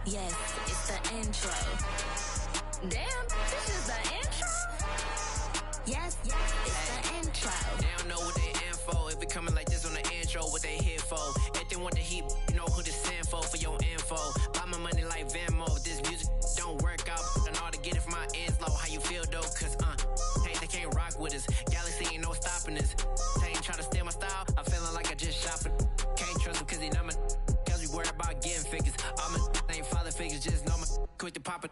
Yes, it's the intro. Damn, this is the intro? Yes, it's the intro. They don't know what they in for. If it coming like this on the intro, what they here for? If they want the heat, you know who to send for your info. Buy my money like Venmo. This music don't work out. I know how to get it from my ends low. How you feel though? Cause hey, they can't rock with us. Galaxy ain't no stopping us. They ain't try to steal my style. I'm feeling like I just shopping. Can't trust them cause they not my. Cause we worried about getting figures. All my ain't father figures. Just know my quit the pop it.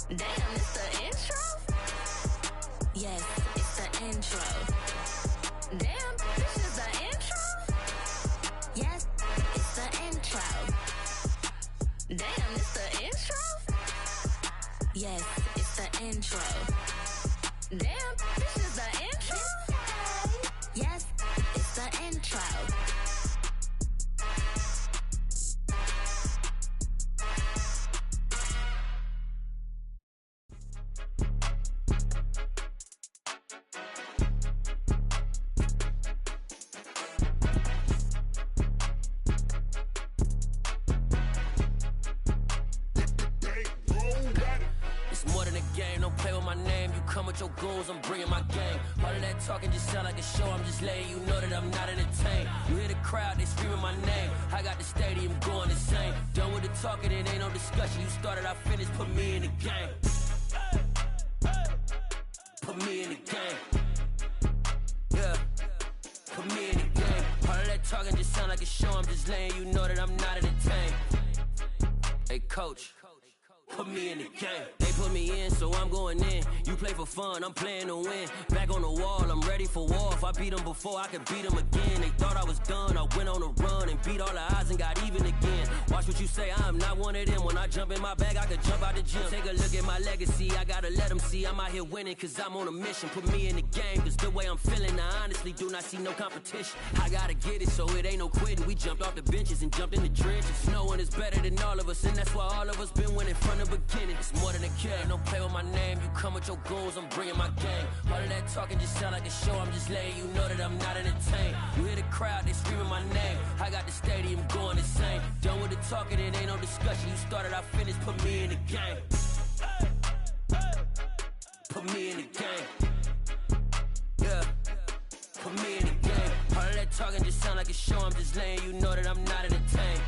Damn, it's the intro? Yes, it's the intro. Damn, this is the intro? Yes, it's the intro. Damn, it's the intro? Yes, it's the intro. Damn, this is the intro? Yes, it's the intro. Your goons, I'm bringing my gang. All of that talking just sound like a show. I'm just letting you know that I'm not entertained. You hear the crowd, they screaming my name. I got the stadium going insane. Done with the talking, it ain't no discussion. You started, I finished, put me in the game. Put me in the game. Yeah, put me in the game. All of that talking just sound like a show. I'm just letting you know that I'm not entertained. Hey coach, put me in the game. They put me in, so I'm going in. You play for fun, I'm playing to win. Back on the wall, I'm ready for war. If I beat them before, I could beat them again. They thought I was done, I went on a run and beat all the odds and got even again. Watch what you say, I'm not one of them. When I jump in my bag, I could jump out the gym. Take a look at my legacy, I gotta let them see I'm out here winning, cause I'm on a mission. Put me in the game, cause the way I'm feeling, I honestly do not see no competition. I gotta get it, so it ain't no quitting. We jumped off the benches and jumped in the trenches. No one is better than all of us, and that's why all of us been winning from the beginning. It's more than a game, don't play with my name. You come with your goons, I'm bringing my gang. All of that talking just sound like a show. I'm just letting you know that I'm not entertained. You hear the crowd, they screaming my name. I got the stadium going insane. Done with the talking, it ain't no discussion. You started, I finished, put me in the game. Put me in the game. Yeah, put me in the game. All of that talking just sound like a show. I'm just letting you know that I'm not entertained.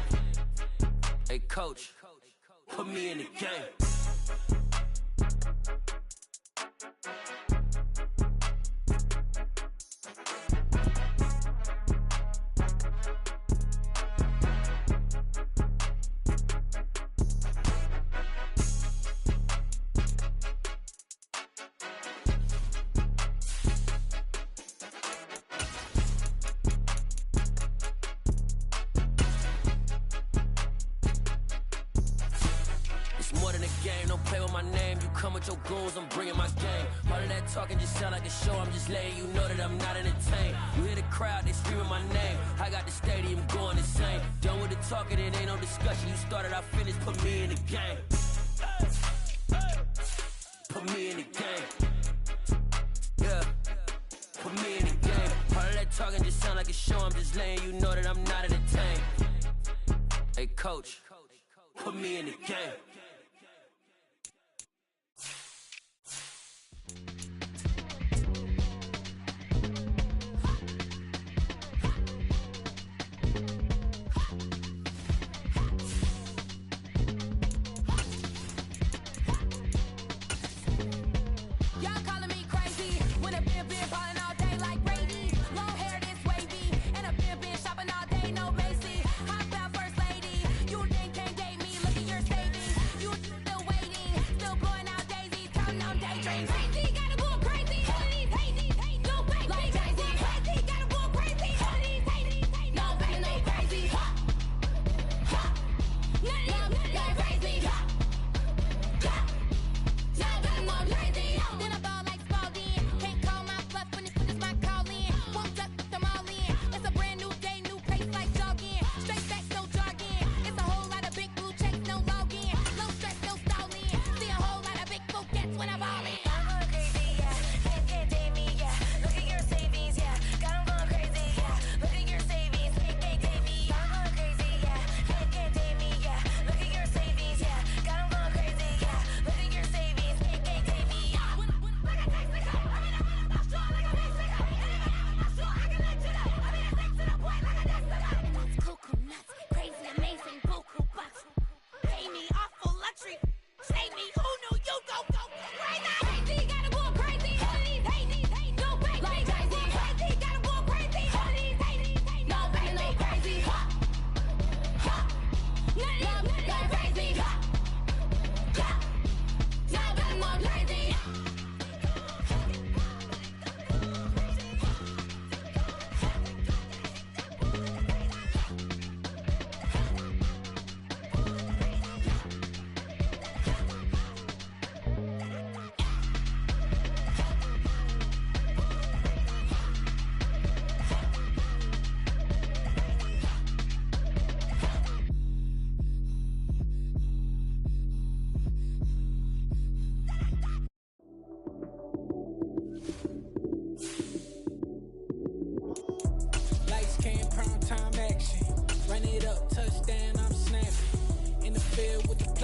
Hey coach, put me in the game. Your goons, I'm bringing my game. All of that talking just sound like a show. I'm just letting you know that I'm not entertained. You hear the crowd, they screaming my name. I got the stadium going insane. Done with the talking, it ain't no discussion. You started, I finished, put me in the game. Put me in the game. Yeah, put me in the game. All of that talking just sound like a show. I'm just letting you know that I'm not entertained. Hey coach, put me in the game. You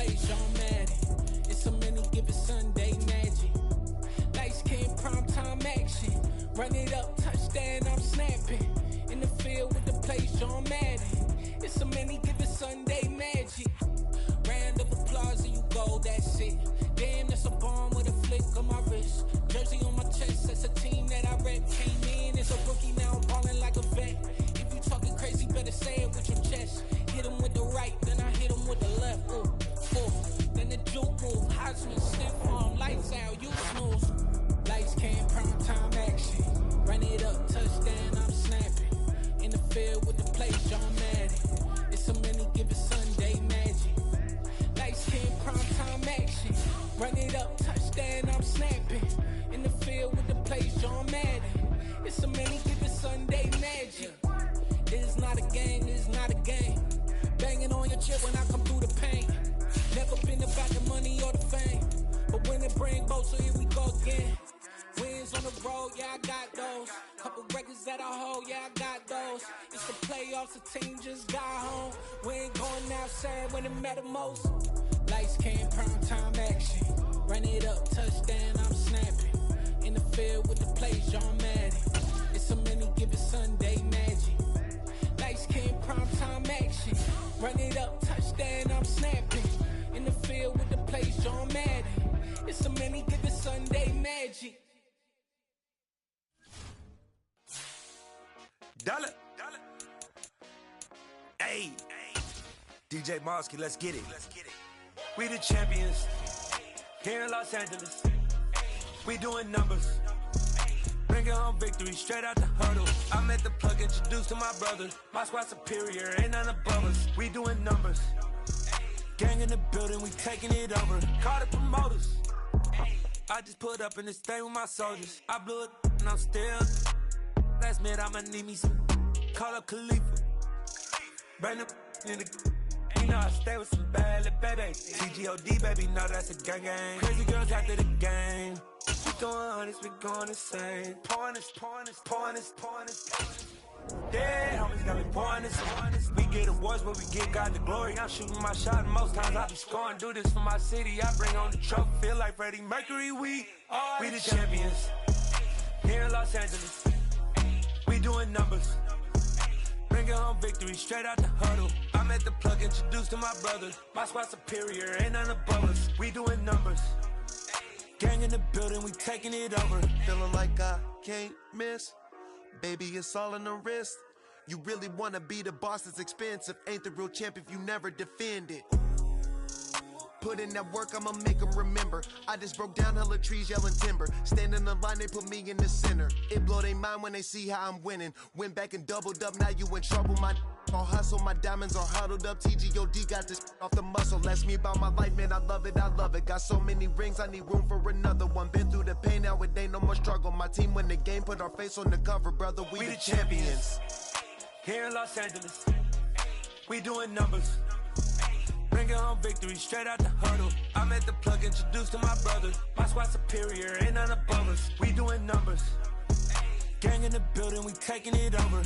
place, John Madden. It's a many given Sunday magic. Lights came prime time action. Run it up, touchdown, I'm snapping. In the field with the place, John Madden. It's a many given Sunday magic. Round of applause and you go, that's it. Damn, that's a bomb with a flick on my wrist. Jersey on my chest, that's a team that I rep. Came in as a rookie, now I'm ballin' like a vet. If you talking crazy, better say it with your chest. Hit him with the right, then I hit him with the left. Ooh. Then the juke move, Heisman, stiff arm, lights out, you snooze. Lights came, prime time action. Run it up, touchdown, I'm snapping. In the field with the place, John Madden. It's a many given Sunday magic. Lights came, prime time action. Run it up, touchdown, I'm snapping. In the field with the place, John Madden. It's a many given Sunday magic. It is not a game, it is not a game. Banging on your chip when I come through the paint. Never been about the money or the fame. But when it bring both, so here we go again. Wins on the road, yeah, I got those. Couple records that I hold, yeah, I got those. It's the playoffs, the team just got home. We ain't going outside when it matter most. Lights came, prime time action. Run it up, touchdown, I'm snapping. In the field with the place, John Madden. It's a many given Sunday magic. Lights came, prime time action. Run it up, touchdown, I'm snapping. In the field with the place, John Madden. It's a many given Sunday magic. Dollar. Hey. DJ Mosky, let's get it. We the champions. Here in Los Angeles. We doing numbers. Bringing home victory straight out the huddle. I met the plug, introduced to my brother. My squad superior, ain't none above us. We doing numbers. Gang in the building, we taking it over. Call the promoters. I just put up in this thing with my soldiers. I blew it and I'm still. Last minute I'ma need me some. Call up Khalifa. Bring them in the. You know I stay with some bad little baby. TGOD baby, know that's a gang gang. Crazy girls after the game. We going honest, we going insane. Pouring this. Dead homies got me pouring this. We get awards, but we get God the glory. I'm shooting my shot, and most times I be scoring. Do this for my city, I bring on the trophy. Feel like Freddie Mercury, we the champions. Here in Los Angeles, we doing numbers. Bringing home victory straight out the huddle. I met the plug, introduced to my brother. My squad superior, ain't none above us. We doing numbers. Gang in the building, we taking it over. Feeling like I can't miss. Baby, it's all in the wrist. You really wanna be the boss, it's expensive. Ain't the real champ if you never defend it. Put in that work, I'ma make them remember. I just broke down hella trees, yelling timber. Stand in the line, they put me in the center. It blow their mind when they see how I'm winning. Went back and doubled up, now you in trouble. My all hustle, my diamonds are huddled up. TGOD got this off the muscle. That's me about my life, man, I love it. Got so many rings, I need room for another one. Been through the pain, now it ain't no more struggle. My team win the game, put our face on the cover, brother. We the champions. Here in Los Angeles, we doing numbers. Bringing home victory straight out the huddle. I met the plug, introduced to my brother. My squad superior, ain't none above us. We doing numbers. Gang in the building, we taking it over.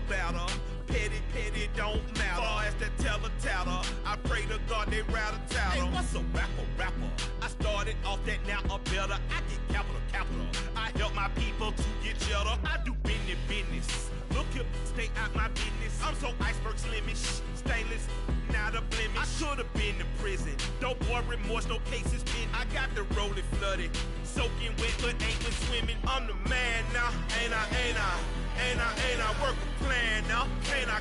Better. Petty don't matter. Far as that teller, I pray to God they rattle tattle. Hey, what's a rapper? I started off that, now I'm better. I get capital. I help my people to get cheddar. I do business. Look here, stay out my business. I'm so iceberg slimish, stainless, not a blemish. I should've been in prison. Don't boy remorse, no cases pinned. I got the rolling flooded, soaking wet, but ain't been swimming. I'm the man now, ain't I? Work a plan now, can't I?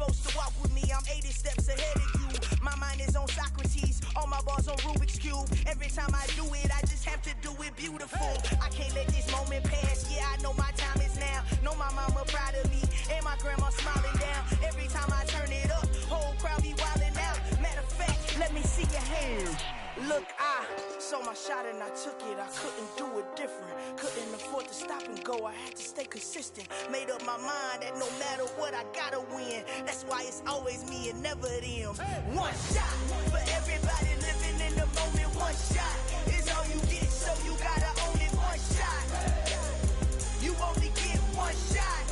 supposed to walk with me. I'm 80 steps ahead of you. My mind is on Socrates, all my bars on Rubik's Cube. Every time I do it, I just have to do it beautiful. I can't let this moment pass. Yeah, I know my time is now. Know my mama proud of me, and my grandma smiling down. Every time I turn it up, whole crowd be wildin' out. Matter of fact, let me see your hands. Look, I saw my shot and I took it. I couldn't do it different. Couldn't afford to stop and go. I had to stay consistent. Made up my mind that no matter what, I gotta win. That's why it's always me and never them. One shot for everybody living in the moment. One shot is all you get, so you gotta own it. One shot. You only get one shot.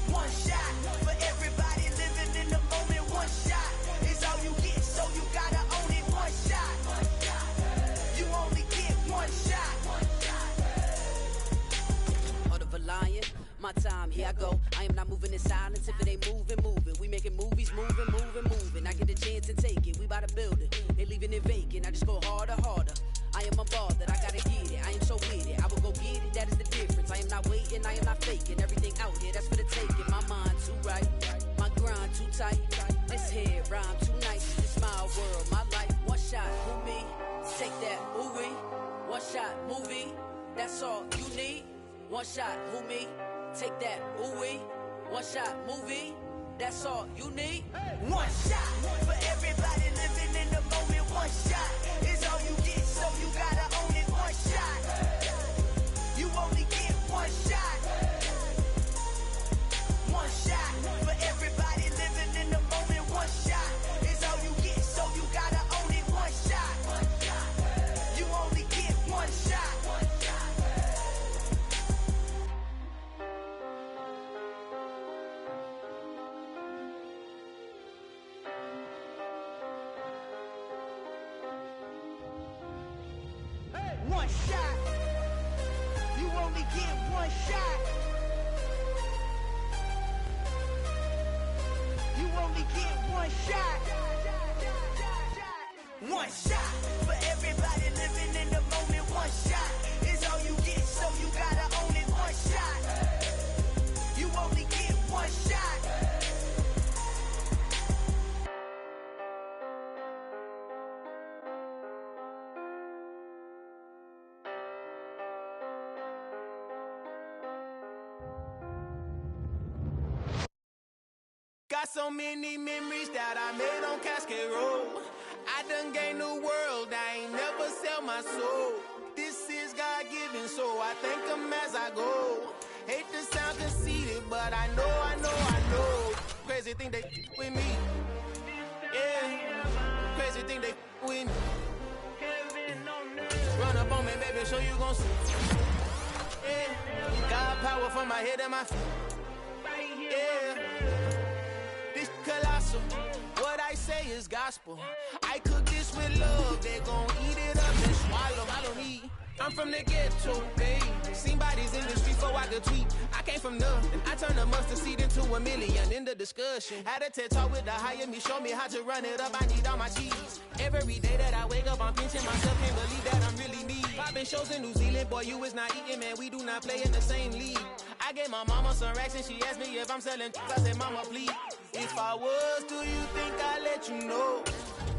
One shot for everybody living in the moment. One shot is all you get, so you gotta own it. One shot. You only get one shot. Heart of a lion, my time, here I go. I am not moving in silence. If it ain't moving, moving. We making movies, moving, moving, moving. I get a chance to take it. We bout to build it. They leaving it vacant. I just go harder, harder. I am unbothered, I gotta get it. I am so with it. I will go get it. That is the difference. I am not waiting. I am not faking. Everything out here, that's for the taking. My mind too right. My grind too tight. This head rhyme too nice. This my world, my life. One shot, who me? Take that, ooh we. One shot, movie. That's all you need. One shot, who me? Take that, ooh we. One shot, movie. That's all you need. One shot for everybody living in the moment. One shot is all you get, so you gotta own it. One shot. You only get one shot. One shot for everybody living in the moment. One shot is all you get, so you gotta own it. One shot. You only get one shot. One shot. You only get one shot. You only get one shot. One shot for everybody living in the moment. One shot is all you get, so you gotta own it. One shot. You only get one shot. Got so many memories that I made on Cascade Road. I done gained the world, I ain't never sell my soul. This is God-given, so I thank him as I go. Hate to sound conceited, but I know. Crazy thing they with me. Yeah, crazy thing they with me. Run up on me, baby, so you gon' see. Yeah, God power from my head and my feet. Yeah. Colossal. What I say is gospel. I cook this with love. They gon' eat it up and swallow. Follow me. I'm from the ghetto, babe. Seen bodies in the streets before I could tweet. I came from nothing. I turned a mustard seed into a million. In the discussion, had a TED talk with the higher me. Show me how to run it up. I need all my cheese. Every day that I wake up, I'm pinching myself. Can't believe that I'm really me. Popping shows in New Zealand, boy, you is not eating, man. We do not play in the same league. I gave my mama some racks and she asked me if I'm selling. I said, mama, please. If I was, do you think I'd let you know?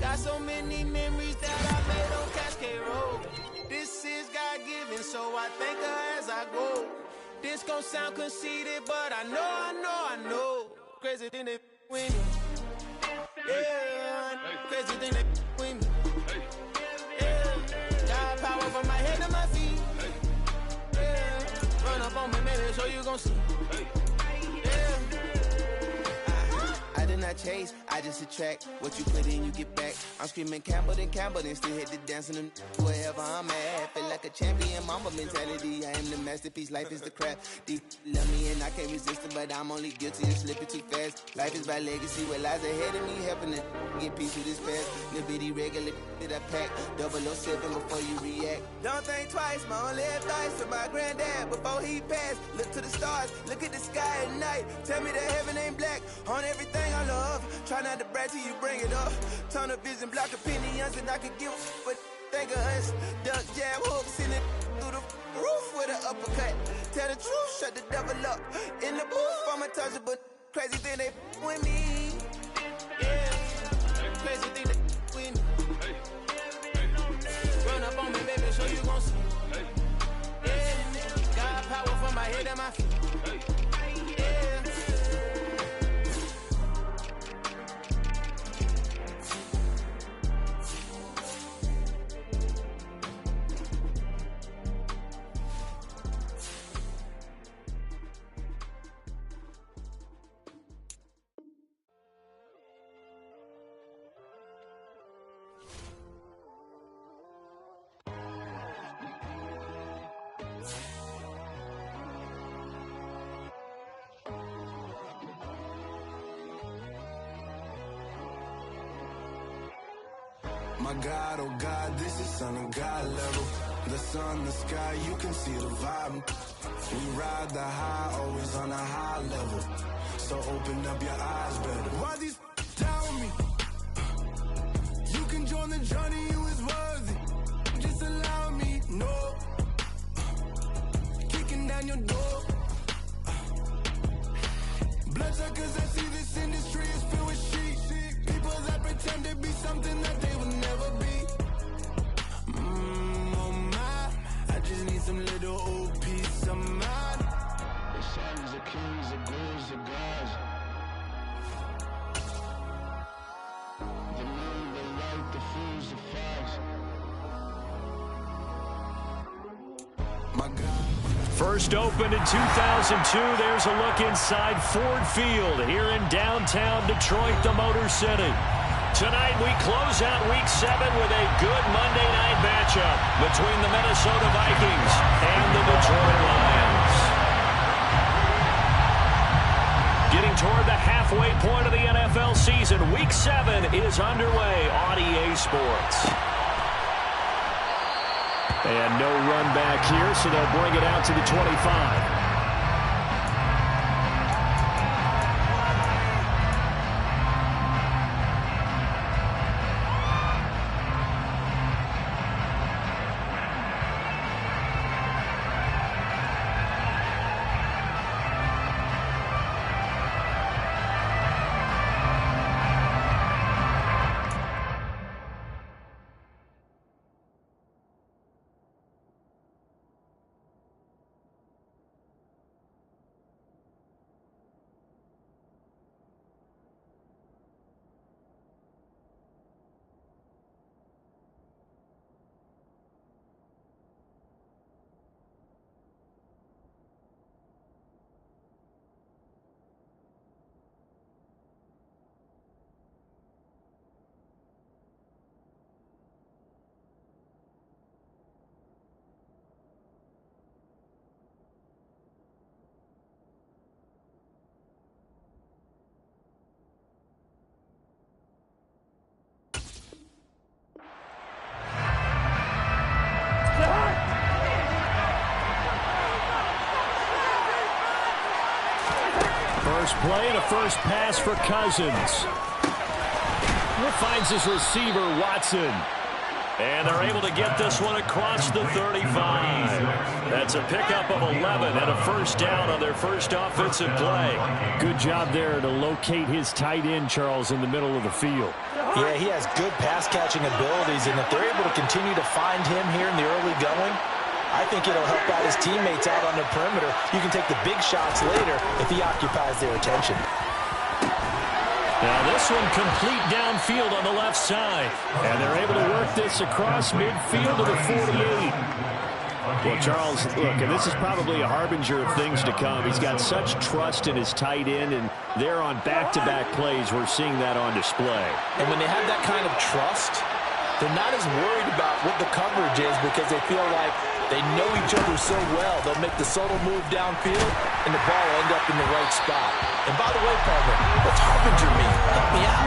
Got so many memories that I made on Cascade Road. This is God-given, so I thank her as I go. This gon' sound conceited, but I know. Crazy thing they with me. Yeah, crazy thing they with me. Yeah, got power from my head to my feet. Yeah, run up on me, maybe, so you gon' see. Yeah. I did not chase, I just attract. What you put in, you get back. I'm screaming Campbell, then still hit the dance and wherever I'm at. Feel like a champion, mama mentality. I am the masterpiece, life is the crap. Deep love me and I can't resist it, but I'm only guilty of slipping too fast. Life is by legacy, what lies ahead of me, helping to get peace with this past. Nibity regular that I pack, 007 before you react. Don't think twice, my only advice to my granddad before he passed. Look to the stars, look at the sky at night. Tell me that heaven ain't black on everything I love. Try not to brag till you bring it up. Tunnel vision, block opinions, and I could give but think of us. Duck jab hooks in it through the roof with an uppercut. Tell the truth, shut the devil up. In the booth, I'm untouchable. Crazy thing they with me. Yeah. Crazy thing they with me. Run up on me, baby, so you gon' see. Yeah. Got power from my head and my feet. Yeah. My God, oh God, this is Son of God level. The sun, the sky, you can see the vibe. We ride the high, always on a high level. So open up your eyes better. Why these tell me? You can join the journey, you is worthy. Just allow me, no. Kicking down your door. Bloodsuckers, I see this industry is filled with sheep. People that pretend to be something that they will never be. Oh my, I just need some little old peace of mind. The sons, the kings, the ghouls, the gods. The moon, the light, the fools, the facts. My God. First opened in 2002, there's a look inside Ford Field here in downtown Detroit, the Motor City. Tonight we close out Week 7 with a good Monday night matchup between the Minnesota Vikings and the Detroit Lions. Getting toward the halfway point of the NFL season, Week 7 is underway on EA Sports. And no run back here, so they'll bring it out to the 25. First play and a first pass for Cousins. Finds his receiver, Watson. And they're able to get this one across the 35. That's a pickup of 11 and a first down on their first offensive play. Good job there to locate his tight end, Charles, in the middle of the field. Yeah, he has good pass-catching abilities, and if they're able to continue to find him here in the early going, I think it'll help out his teammates out on the perimeter. You can take the big shots later if he occupies their attention. Now this one complete downfield on the left side. And they're able to work this across midfield to the 48. Well, Charles, look, and this is probably a harbinger of things to come. He's got such trust in his tight end, and they're on back-to-back plays. We're seeing that on display. And when they have that kind of trust, they're not as worried about what the coverage is because they feel like they know each other so well. They'll make the subtle move downfield, and the ball will end up in the right spot. And by the way, partner, what's harbinger mean? Help me out.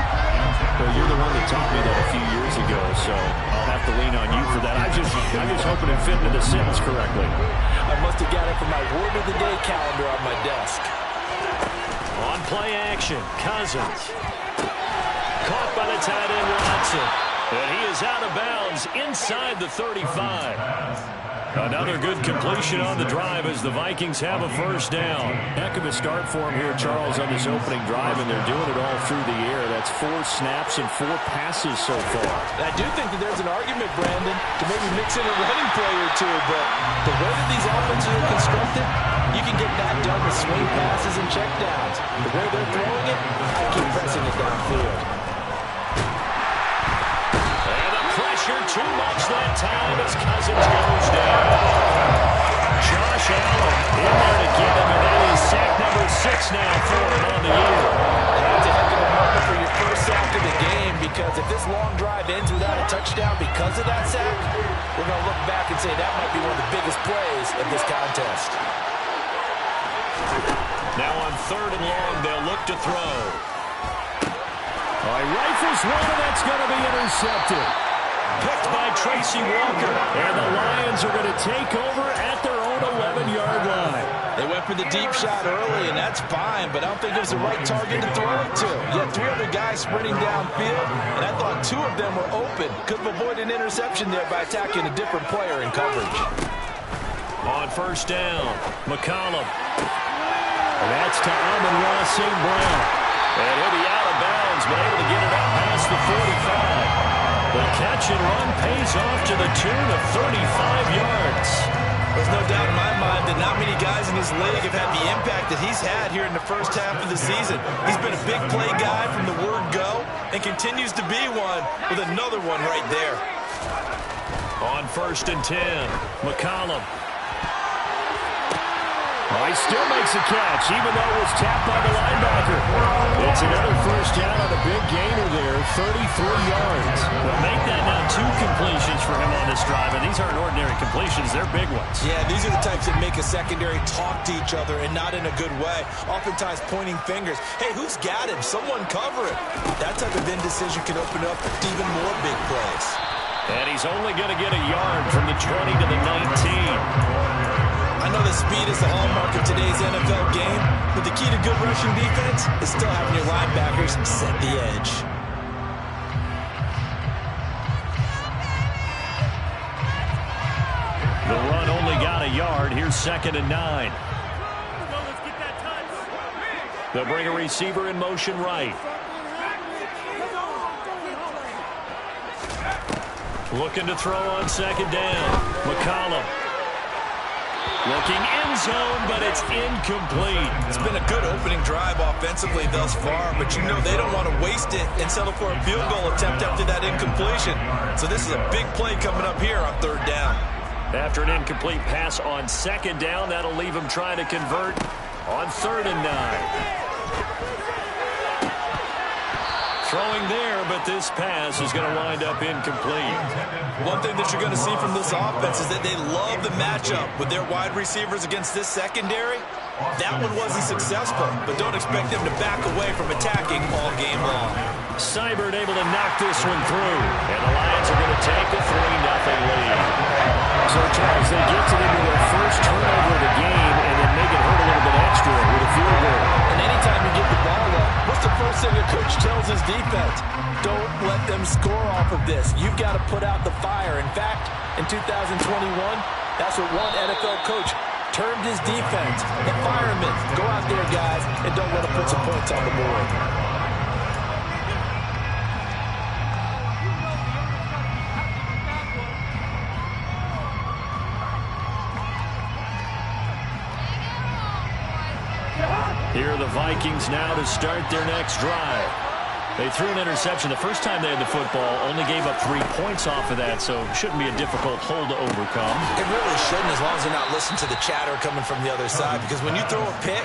Well, you're the one that taught me that a few years ago, so I'll have to lean on you for that. I'm just hoping it fit into the sentence correctly. I must have got it from my word of the day calendar on my desk. On play action, Cousins. Caught by the tight end, Watson. And he is out of bounds inside the 35. Another good completion on the drive as the Vikings have a first down. Heck of a start for them here, Charles, on this opening drive, and they're doing it all through the air. That's 4 snaps and 4 passes so far. I do think that there's an argument, Brandon, to maybe mix in a running play or two, but the way that these offenses are constructed, you can get that done with swing passes and checkdowns. The way they're throwing it, I keep pressing it downfield. Too much that time as Cousins goes down. Josh Allen in there to get him, and that is sack number 6 now for him on the year. That's a heck of a marker for your first sack of the game, because if this long drive ends without a touchdown because of that sack, we're going to look back and say that might be one of the biggest plays of this contest. Now on 3rd and long, they'll look to throw. All right, rifles one, and that's going to be intercepted. Picked by Tracy Walker, and the Lions are going to take over at their own 11-yard line. They went for the deep shot early, and that's fine, but I don't think it was the right target to throw it to. You had 3 other guys sprinting downfield, and I thought 2 of them were open. Could have avoided an interception there by attacking a different player in coverage. On first down, McCollum. And that's to Amon-Ra St. Brown. And he'll be out of bounds, but able to get it out past the 45. The catch and run pays off to the tune of 35 yards. There's no doubt in my mind that not many guys in this league have had the impact that he's had here in the first half of the season. He's been a big play guy from the word go and continues to be one with another one right there. On 1st and 10, McCollum. He still makes a catch, even though it was tapped by the linebacker. It's another first down on a big gainer there, 33 yards. Well, make that now 2 completions for him on this drive, and these aren't ordinary completions, they're big ones. Yeah, these are the types that make a secondary talk to each other, and not in a good way. Oftentimes pointing fingers. Hey, who's got him? Someone cover it. That type of indecision can open up to even more big plays. And he's only going to get a yard from the 20 to the 19. I know that speed is the hallmark of today's NFL game, but the key to good rushing defense is still having your linebackers set the edge. The run only got a yard. Here's 2nd and 9. They'll bring a receiver in motion right. Looking to throw on 2nd down. McCollum. Looking end zone, but it's incomplete. It's been a good opening drive offensively thus far, but you know they don't want to waste it and settle for a field goal attempt after that incompletion. So this is a big play coming up here on 3rd down. After an incomplete pass on 2nd down, that'll leave him trying to convert on 3rd and 9. Throwing there, but this pass is going to wind up incomplete. One thing that you're going to see from this offense is that they love the matchup with their wide receivers against this secondary. That one wasn't successful, but don't expect them to back away from attacking all game long. Seibert able to knock this one through, and the Lions are going to take a 3-0 lead. So, Charles, they get to into their first turnover of the game and then make it hurt a little bit extra with a field goal. And anytime you get the ball up, what's the first thing a coach tells his defense? Don't let them score off of this. You've got to put out the fire. In fact, in 2021, that's what one NFL coach termed his defense. The firemen. Go out there, guys, and don't let them put some points on the board. Here are the Vikings now to start their next drive. They threw an interception the first time they had the football, only gave up 3 points off of that, so it shouldn't be a difficult hole to overcome. It really shouldn't, as long as they're not listening to the chatter coming from the other side, because when you throw a pick,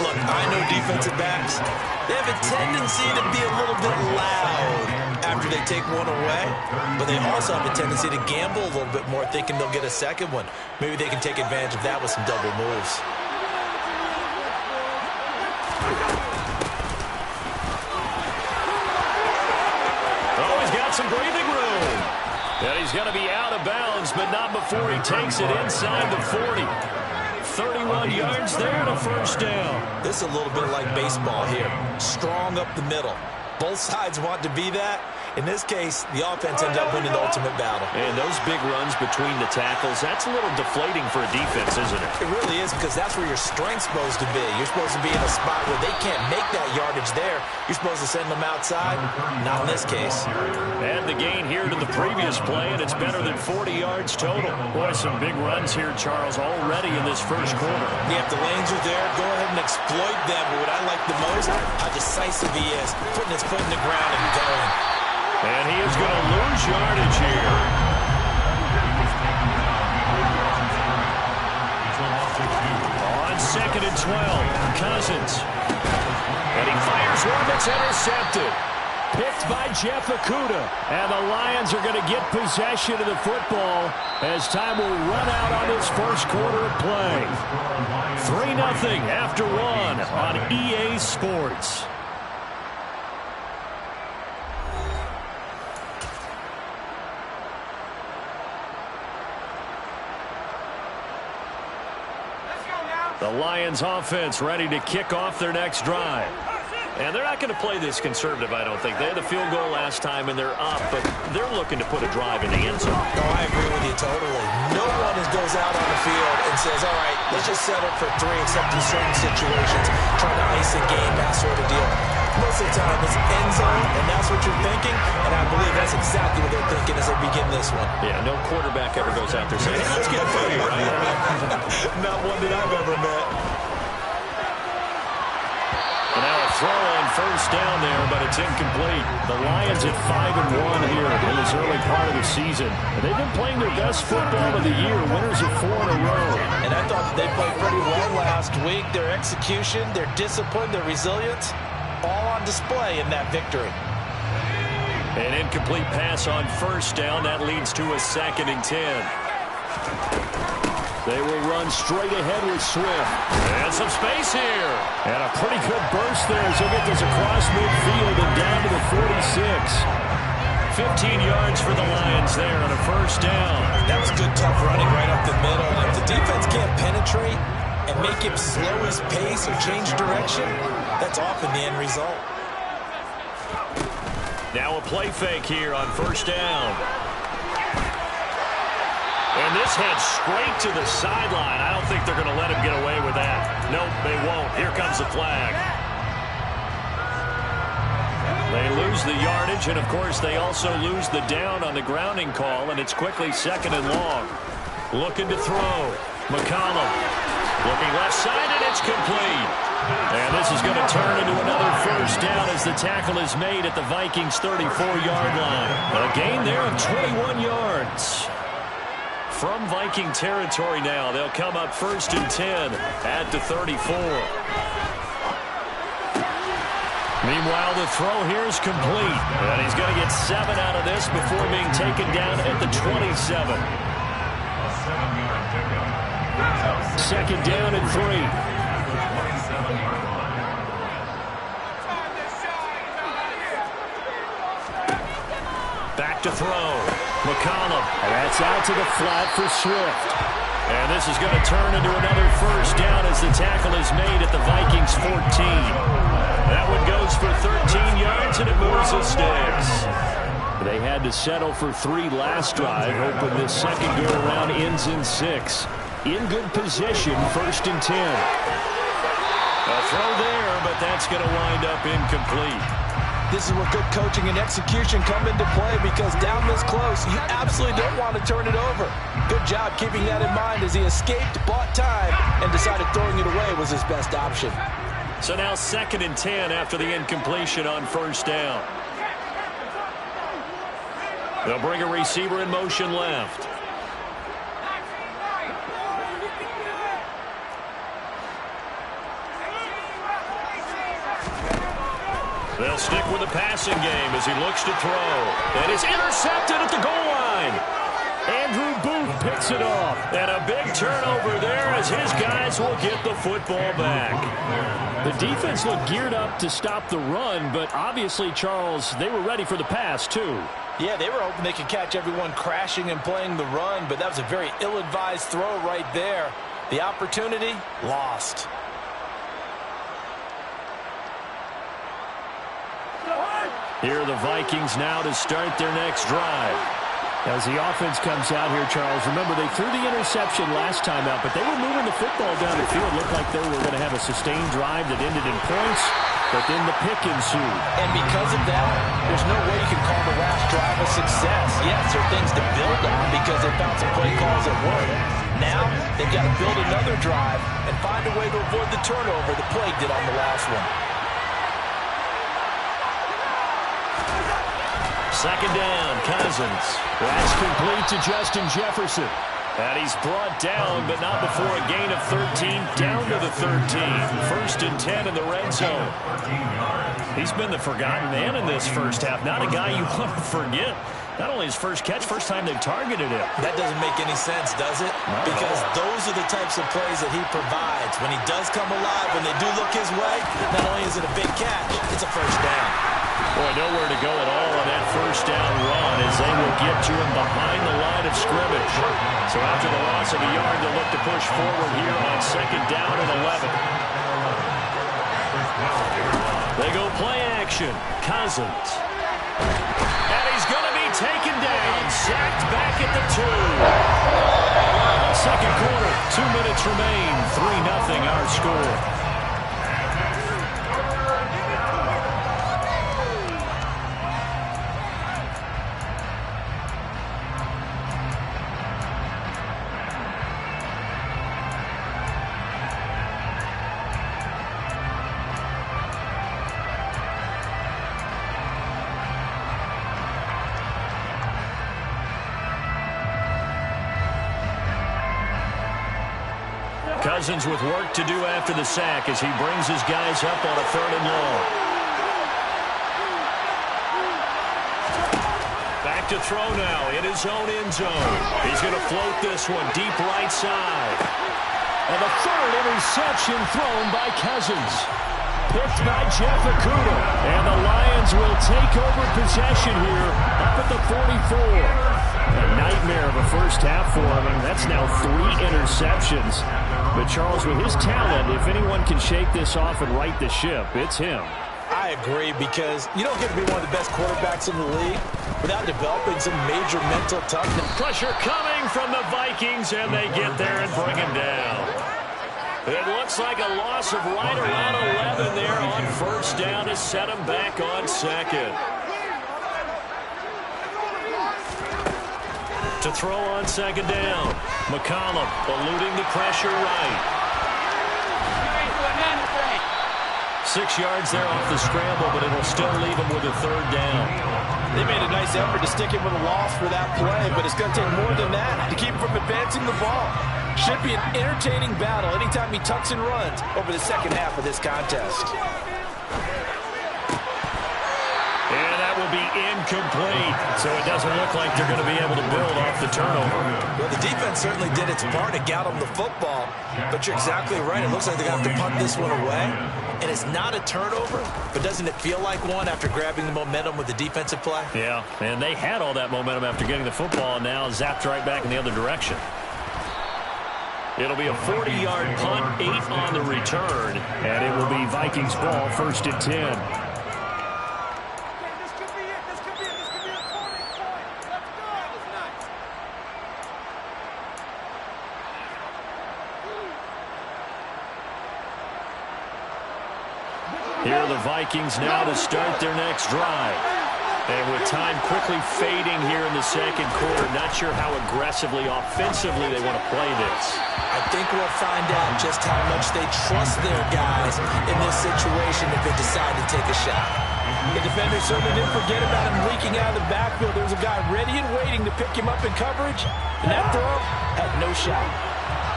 look, I know defensive backs, they have a tendency to be a little bit loud after they take one away, but they also have a tendency to gamble a little bit more, thinking they'll get a second one. Maybe they can take advantage of that with some double moves. Some breathing room. And he's going to be out of bounds, but not before he takes it inside the 40. 31 yards there and a first down. This is a little bit like baseball here. Strong up the middle. Both sides want to be that, In this case, the offense ended up winning the ultimate battle. And those big runs between the tackles, that's a little deflating for a defense, isn't it? It really is, because that's where your strength's supposed to be. You're supposed to be in a spot where they can't make that yardage there. You're supposed to send them outside. Not in this case. And the gain here to the previous play, and it's better than 40 yards total. Boy, some big runs here, Charles, already in this first quarter. Yeah, if the lanes are there, go ahead and exploit them. But what I like the most, how decisive he is, putting his foot in the ground and going. And he is going to lose yardage here. On 2nd and 12, Cousins. And he fires one that's intercepted. Picked by Jeff Okudah. And the Lions are going to get possession of the football as time will run out on this first quarter of play. 3-0 after 1 on EA Sports. The Lions offense ready to kick off their next drive. And they're not going to play this conservative, I don't think. They had a field goal last time, and they're up, but they're looking to put a drive in the end zone. Oh, I agree with you totally. No one goes out on the field and says, all right, let's just settle for 3, except in certain situations, trying to ice a game, that sort of deal. Most of the time, it's end zone, and that's what you're thinking, and I believe that's exactly what they're thinking as they begin this one. Yeah, no quarterback ever goes out there saying, hey, let's get free, right? Not one that I've ever met. And now a throw on first down there, but it's incomplete. The Lions at 5-1 here in this early part of the season. And they've been playing their best football of the year, winners of 4 in a row. And I thought that they played pretty well last week. Their execution, their discipline, their resilience, all on display in that victory. An incomplete pass on first down. That leads to a 2nd and 10. They will run straight ahead with Swift. And some space here. And a pretty good burst there as he'll get this across midfield and down to the 46. 15 yards for the Lions there on a first down. That was good, tough running right up the middle. And if the defense can't penetrate and make him slow his pace or change direction, that's often the end result. Now a play fake here on first down. And this heads straight to the sideline. I don't think they're going to let him get away with that. Nope, they won't. Here comes the flag. They lose the yardage, and, of course, they also lose the down on the grounding call, and it's quickly 2nd and long. Looking to throw. McCollum looking left side, and it's complete. And this is going to turn into another first down as the tackle is made at the Vikings' 34-yard line. A gain there of 21 yards. From Viking territory now, they'll come up 1st and 10 at the 34. Meanwhile, the throw here is complete. And he's going to get 7 out of this before being taken down at the 27. 2nd down and 3. Back to throw. McCollum. That's out to the flat for Swift. And this is going to turn into another first down as the tackle is made at the Vikings' 14. That one goes for 13 yards, and it moves the sticks. They had to settle for 3 last drive, hoping this second go-around ends in 6. In good position, 1st and 10. A throw there, but that's going to wind up incomplete. This is where good coaching and execution come into play, because down this close, you absolutely don't want to turn it over. Good job keeping that in mind as he escaped, bought time, and decided throwing it away was his best option. So now 2nd and 10 after the incompletion on first down. They'll bring a receiver in motion left. They'll stick with the passing game as he looks to throw. And is intercepted at the goal line. Andrew Booth picks it off. And a big turnover there as his guys will get the football back. The defense looked geared up to stop the run, but obviously, Charles, they were ready for the pass, too. Yeah, they were hoping they could catch everyone crashing and playing the run, but that was a very ill-advised throw right there. The opportunity, lost. Here are the Vikings now to start their next drive. As the offense comes out here, Charles, remember they threw the interception last time out, but they were moving the football down the field. It looked like they were going to have a sustained drive that ended in points, but then the pick ensued. And because of that, there's no way you can call the last drive a success. Yes, there are things to build on because they found some play calls that work. Now, they've got to build another drive and find a way to avoid the turnover the play did on the last one. Second down, Cousins. That's complete to Justin Jefferson. And he's brought down, but not before a gain of 13, down to the 13. 1st and 10 in the red zone. He's been the forgotten man in this first half. Not a guy you want to forget. Not only his first catch, first time they've targeted him. That doesn't make any sense, does it? Because those are the types of plays that he provides. When he does come alive, when they do look his way, not only is it a big catch, it's a first down. Boy, nowhere to go at all on that first down run as they will get to him behind the line of scrimmage. So after the loss of a yard, they'll look to push forward here on 2nd down and 11. They go play action. Cousins. And he's going to be taken down. Sacked back at the 2. Second quarter, 2 minutes remain. 3-0 our score. Cousins with work to do after the sack as he brings his guys up on a 3rd and long. Back to throw now in his own end zone. He's going to float this one deep right side. And the 3rd interception thrown by Cousins. Picked by Jeff Okudah. And the Lions will take over possession here up at the 44. A nightmare of a first half for him. And that's now 3 interceptions. But, Charles, with his talent, if anyone can shake this off and right the ship, it's him. I agree, because you don't get to be one of the best quarterbacks in the league without developing some major mental toughness. Pressure coming from the Vikings, and they get there and bring him down. It looks like a loss of right around 11 there on 1st down to set him back on 2nd. To throw on 2nd down. McCollum eluding the pressure right. 6 yards there off the scramble, but it'll still leave him with a 3rd down. They made a nice effort to stick him with a loss for that play, but it's going to take more than that to keep him from advancing the ball. Should be an entertaining battle anytime he tucks and runs over the second half of this contest. And that will be incomplete. So it doesn't look like they're going to be able to build off the turnover. Well, the defense certainly did its part to get them the football. But you're exactly right. It looks like they're going to have to punt this one away. And it's not a turnover, but doesn't it feel like one after grabbing the momentum with the defensive play? Yeah, and they had all that momentum after getting the football, and now zapped right back in the other direction. It'll be a 40-yard punt, 8 on the return, and it will be Vikings ball, 1st and 10. Here are the Vikings now to start their next drive. And with time quickly fading here in the second quarter, not sure how aggressively, offensively they want to play this. I think we'll find out just how much they trust their guys in this situation if they decide to take a shot. The defender certainly didn't forget about him leaking out of the backfield. There's a guy ready and waiting to pick him up in coverage, and that throw had no shot.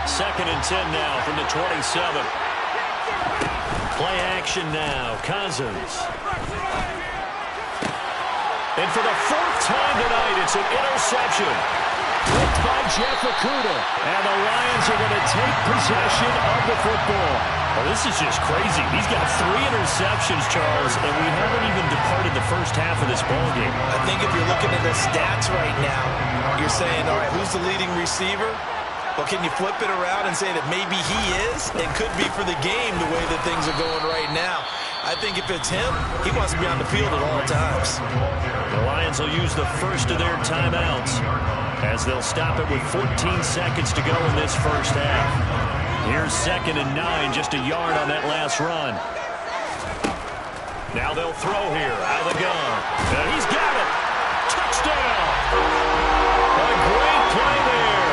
2nd and 10 now from the 27. Play action now. Cousins. And for the 4th time tonight, it's an interception. Picked by Jeff Okudah. And the Lions are going to take possession of the football. Well, this is just crazy. He's got 3 interceptions, Charles, and we haven't even departed the first half of this ballgame. I think if you're looking at the stats right now, you're saying, all right, who's the leading receiver? Well, can you flip it around and say that maybe he is and could be for the game the way that things are going right now? I think if it's him, he wants to be on the field at all times. The Lions will use the first of their timeouts as they'll stop it with 14 seconds to go in this first half. Here's 2nd and 9, just a yard on that last run. Now they'll throw here out of the gun. And he's got it. Touchdown. A great play there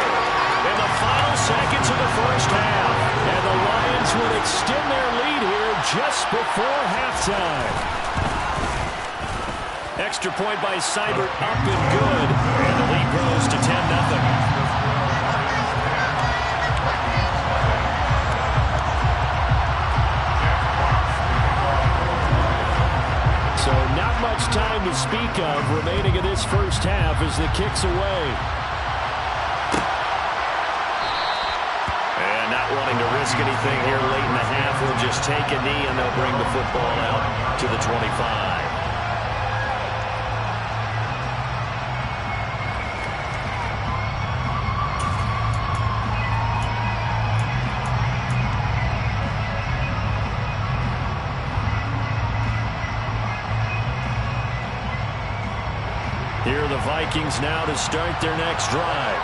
in the final seconds of the first half. And the Lions will extend their lead here just before halftime. Extra point by Seibert, up and good. And the lead grows to 10-0. So not much time to speak of remaining in this first half as the kick's away. And not wanting to risk anything here late in the half, we'll just take a knee and they'll bring the football out to the 25. Here are the Vikings now to start their next drive.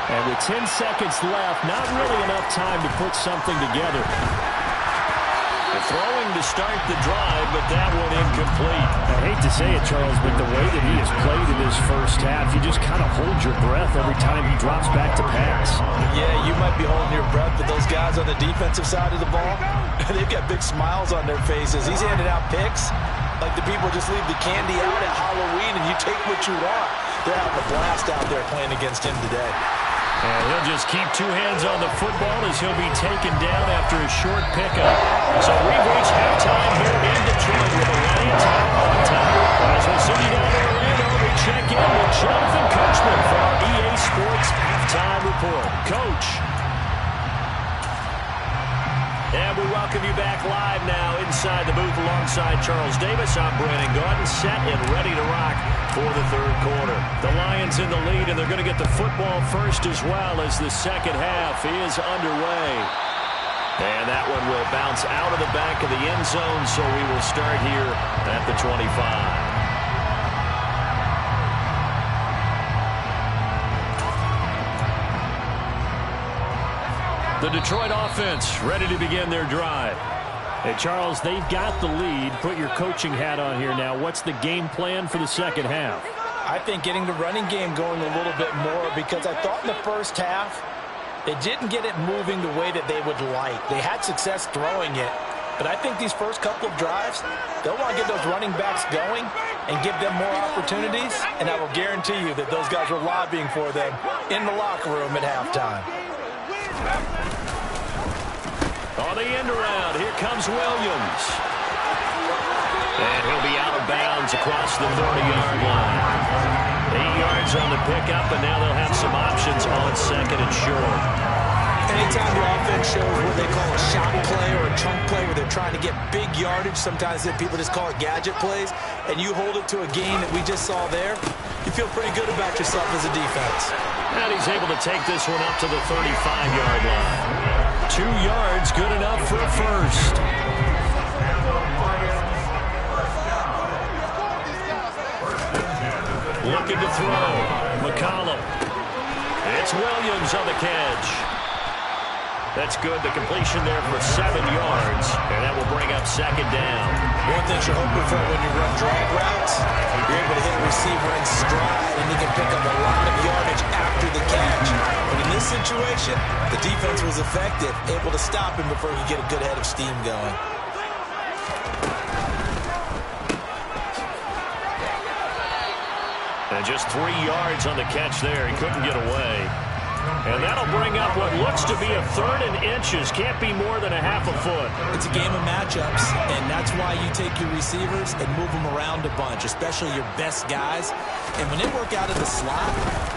And with 10 seconds left, not really enough time to put something together. The throwing to start the drive, but that one incomplete. I hate to say it, Charles, but the way that he has played in this first half, you just kind of hold your breath every time he drops back to pass. Yeah, you might be holding your breath, but those guys on the defensive side of the ball, they've got big smiles on their faces. He's handing out picks like the people just leave the candy out at Halloween and you take what you want. They're having a blast out there playing against him today. And he'll just keep two hands on the football as he'll be taken down after a short pickup. So we've reached halftime here in Detroit with the Lions on top. As we send you down to Orlando, we check in with Jonathan Coachman for our EA Sports Halftime Report. Coach. And we welcome you back live now inside the booth alongside Charles Davis. I'm Brandon Gordon, set and ready to rock for the third quarter. The Lions in the lead, and they're going to get the football first as well as the second half is underway. And that one will bounce out of the back of the end zone, so we will start here at the 25. The Detroit offense ready to begin their drive. Hey, Charles, they've got the lead. Put your coaching hat on here now. What's the game plan for the second half? I think getting the running game going a little bit more because I thought in the first half they didn't get it moving the way that they would like. They had success throwing it, but I think these first couple of drives, they'll want to get those running backs going and give them more opportunities, and I will guarantee you that those guys were lobbying for them in the locker room at halftime. On the end around, here comes Williams. And he'll be out of bounds across the 30-yard line. 8 yards on the pickup, and now they'll have some options on second and short. Anytime the offense shows what they call a shot play or a chunk play where they're trying to get big yardage, sometimes people just call it gadget plays, and you hold it to a gain that we just saw there, you feel pretty good about yourself as a defense. And he's able to take this one up to the 35-yard line. 2 yards, good enough for a first. Looking to throw. McCollum. It's Williams on the catch. That's good. The completion there for 7 yards, and that will bring up second down. One thing you're hoping for when you run drag routes, you're able to hit a receiver in stride, and he can pick up a lot of yardage after the catch. But in this situation, the defense was effective, able to stop him before he could get a good head of steam going. And just 3 yards on the catch there. He couldn't get away. And that'll bring up what looks to be a 3rd and inches. Can't be more than a half a foot. It's a game of matchups, and that's why you take your receivers and move them around a bunch, especially your best guys. And when they work out of the slot,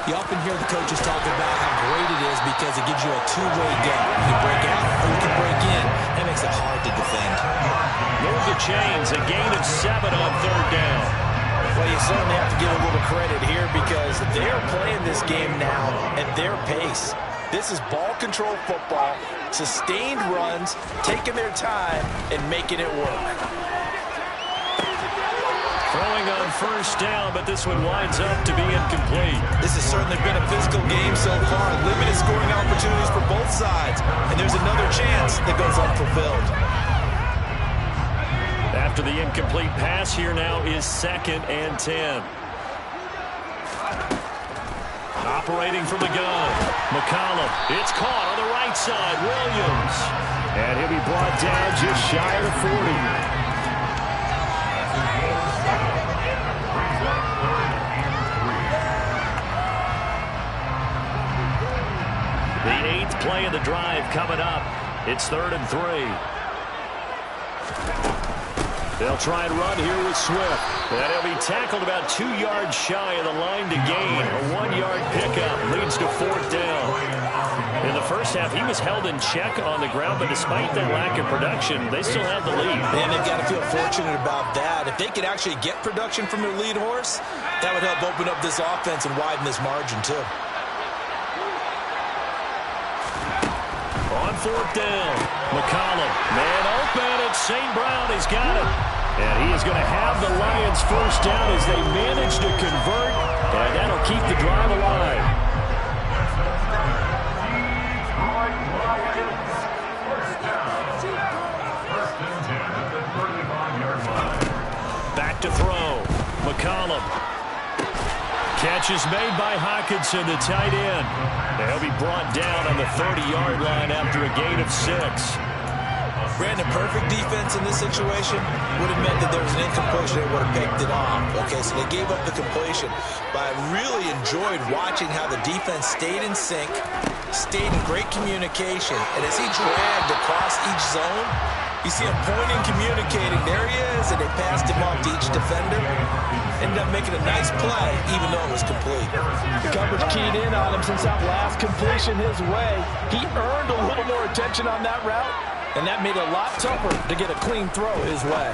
you often hear the coaches talk about how great it is because it gives you a two-way gap. You can break out or you can break in. That makes it hard to defend. Move the chains. A gain of 7 on 3rd down. Well, you certainly have to give a little credit here because they're playing this game now at their pace. This is ball control football, sustained runs, taking their time, and making it work. Throwing on first down, but this one winds up to be incomplete. This has certainly been a physical game so far. Limited scoring opportunities for both sides. And there's another chance that goes unfulfilled. After the incomplete pass, here now is 2nd and 10. Operating from the gun, McCollum. It's caught on the right side, Williams. And he'll be brought down just shy of the 40. The 8th play of the drive coming up. It's 3rd and 3. They'll try and run here with Swift. And he'll be tackled about 2 yards shy of the line to gain. A 1-yard pickup leads to 4th down. In the first half, he was held in check on the ground, but despite that lack of production, they still have the lead. And they've got to feel fortunate about that. If they could actually get production from their lead horse, that would help open up this offense and widen this margin, too. On 4th down, McCollum, man open, it's St. Brown, he's got it. And he is going to have the Lions first down as they manage to convert, and that'll keep the drive alive. Back to throw, McCollum. Catch is made by Hockenson, the tight end. They'll be brought down on the 30-yard line after a gain of 6. Brandon, perfect defense in this situation would have meant that there was an incompletion. They would have picked it off. Okay, so they gave up the completion. But I really enjoyed watching how the defense stayed in sync, stayed in great communication. And as he dragged across each zone, you see him pointing, communicating. There he is, and they passed him off to each defender. Ended up making a nice play, even though it was complete. The coverage keyed in on him since that last completion his way. He earned a little more attention on that route, and that made it a lot tougher to get a clean throw his way.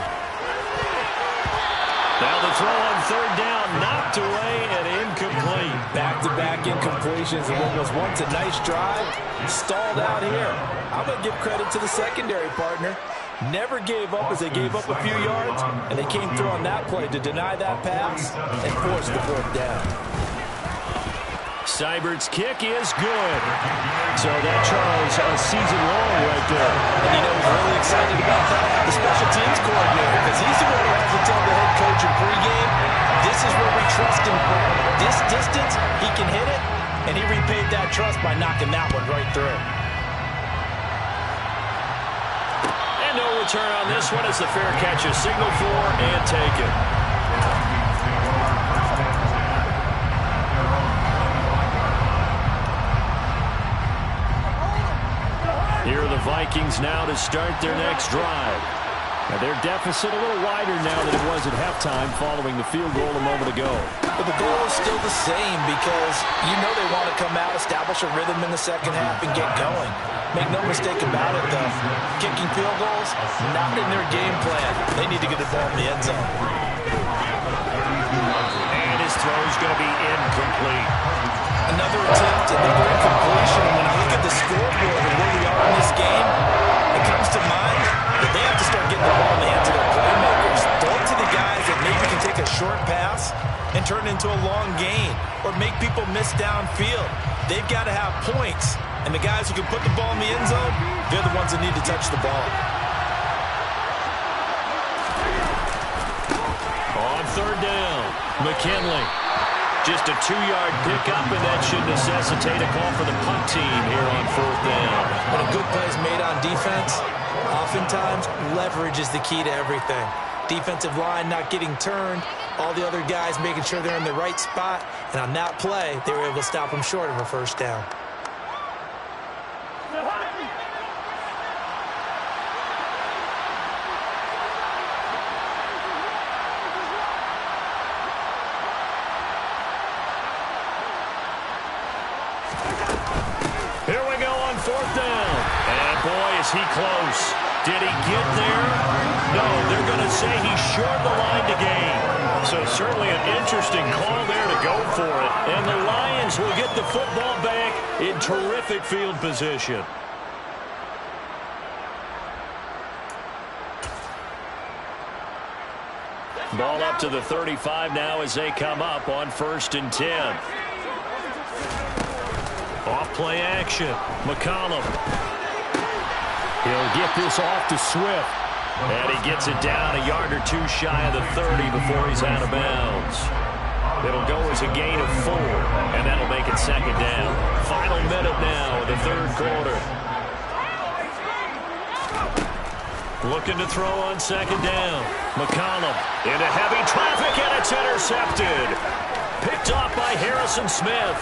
Now the throw on 3rd down, knocked away and incomplete. Back-to-back incompletions, and what was once a nice drive stalled out here. I'm going to give credit to the secondary partner. Never gave up as they gave up a few yards, and they came through on that play to deny that pass and force the 4th down. Seibert's kick is good. So that, Charles, a season long right there. And you know, we're really excited about that. The special teams coordinator, because he's the one who has to tell the head coach in pregame, this is where we trust him from. This distance, he can hit it, and he repaid that trust by knocking that one right through. And no return on this one as the fair catch is signaled for and taken. Here are the Vikings now to start their next drive. Now their deficit a little wider now than it was at halftime following the field goal a moment ago. But the goal is still the same because you know they want to come out, establish a rhythm in the second half, and get going. Make no mistake about it, though. Kicking field goals, not in their game plan. They need to get the ball in the end zone. And his throw is going to be incomplete. Another attempt, another incompletion. When I look at the scoreboard and where we are in this game, it comes to mind that they have to start getting the ball in the hands of their playmakers. Throw it to the guys that maybe can take a short pass and turn it into a long gain or make people miss downfield. They've got to have points, and the guys who can put the ball in the end zone, they're the ones that need to touch the ball. On 3rd down, McKinley. Just a 2-yard pickup, and that should necessitate a call for the punt team here on 4th down. When a good play is made on defense, oftentimes leverage is the key to everything. Defensive line not getting turned, all the other guys making sure they're in the right spot, and on that play, they were able to stop them short of a 1st down. Here we go on 4th down. And boy, is he close. Did he get there? No, they're going to say he's short the line to gain. So certainly an interesting call there to go for it. And the Lions will get the football back in terrific field position. Ball up to the 35 now as they come up on 1st and 10. Off play action. McCollum. He'll get this off to Swift. And he gets it down a yard or two shy of the 30 before he's out of bounds. It'll go as a gain of 4, and that'll make it 2nd down. Final minute now of the 3rd quarter. Looking to throw on 2nd down. McCollum into heavy traffic, and it's intercepted. Picked off by Harrison Smith.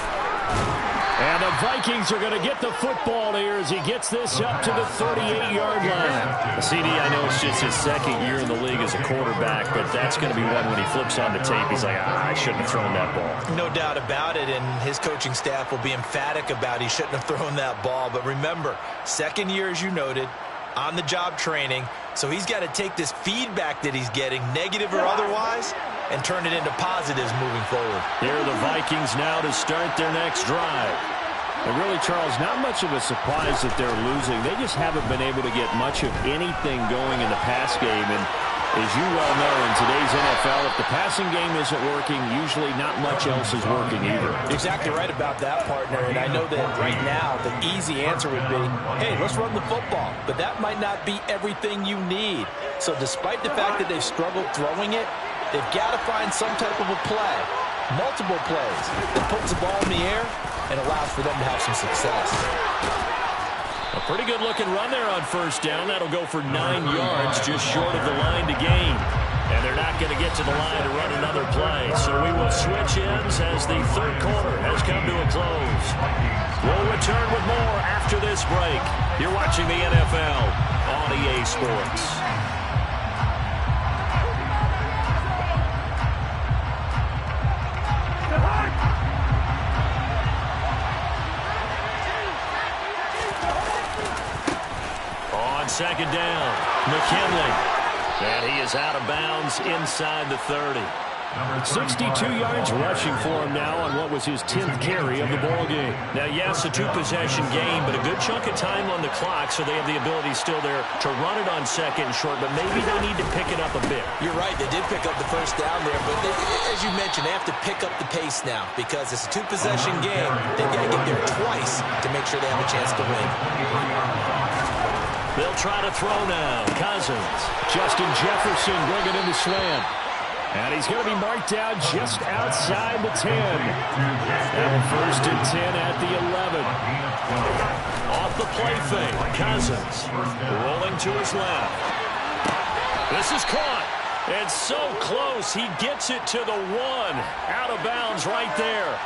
And the Vikings are going to get the football here as he gets this up to the 38-yard line. CD, I know it's just his 2nd year in the league as a quarterback, but that's going to be one when he flips on the tape. He's like, I shouldn't have thrown that ball. No doubt about it, and his coaching staff will be emphatic about he shouldn't have thrown that ball. But remember, 2nd year, as you noted, on-the-job training, so he's got to take this feedback that he's getting, negative or otherwise, and turn it into positives moving forward. Here are the Vikings now to start their next drive. And really, Charles, not much of a surprise that they're losing. They just haven't been able to get much of anything going in the pass game. And as you well know, in today's NFL, if the passing game isn't working, usually not much else is working either. Exactly right about that, partner. And I know that right now the easy answer would be, hey, let's run the football. But that might not be everything you need. So despite the fact that they've struggled throwing it, they've got to find some type of a play, multiple plays, that puts the ball in the air and allows for them to have some success. A pretty good-looking run there on 1st down. That'll go for 9 yards, just short of the line to gain. And they're not going to get to the line to run another play. So we will switch ends as the 3rd quarter has come to a close. We'll return with more after this break. You're watching the NFL on EA Sports. On 2nd down, McKinley. And he is out of bounds inside the 30. 62 yards rushing for him now on what was his 10th carry of the ball game. Now, yes, a 2-possession game, but a good chunk of time on the clock, so they have the ability still there to run it on 2nd and short, but maybe they need to pick it up a bit. You're right, they did pick up the 1st down there, but they, as you mentioned, they have to pick up the pace now because it's a 2-possession game. They've got to get there twice to make sure they have a chance to win. They'll try to throw now. Cousins. Justin Jefferson bringing in the slant. And he's going to be marked down just outside the 10. And 1st and 10 at the 11. Off the play fake. Cousins rolling to his left. This is caught. And so close. He gets it to the 1. Out of bounds right there.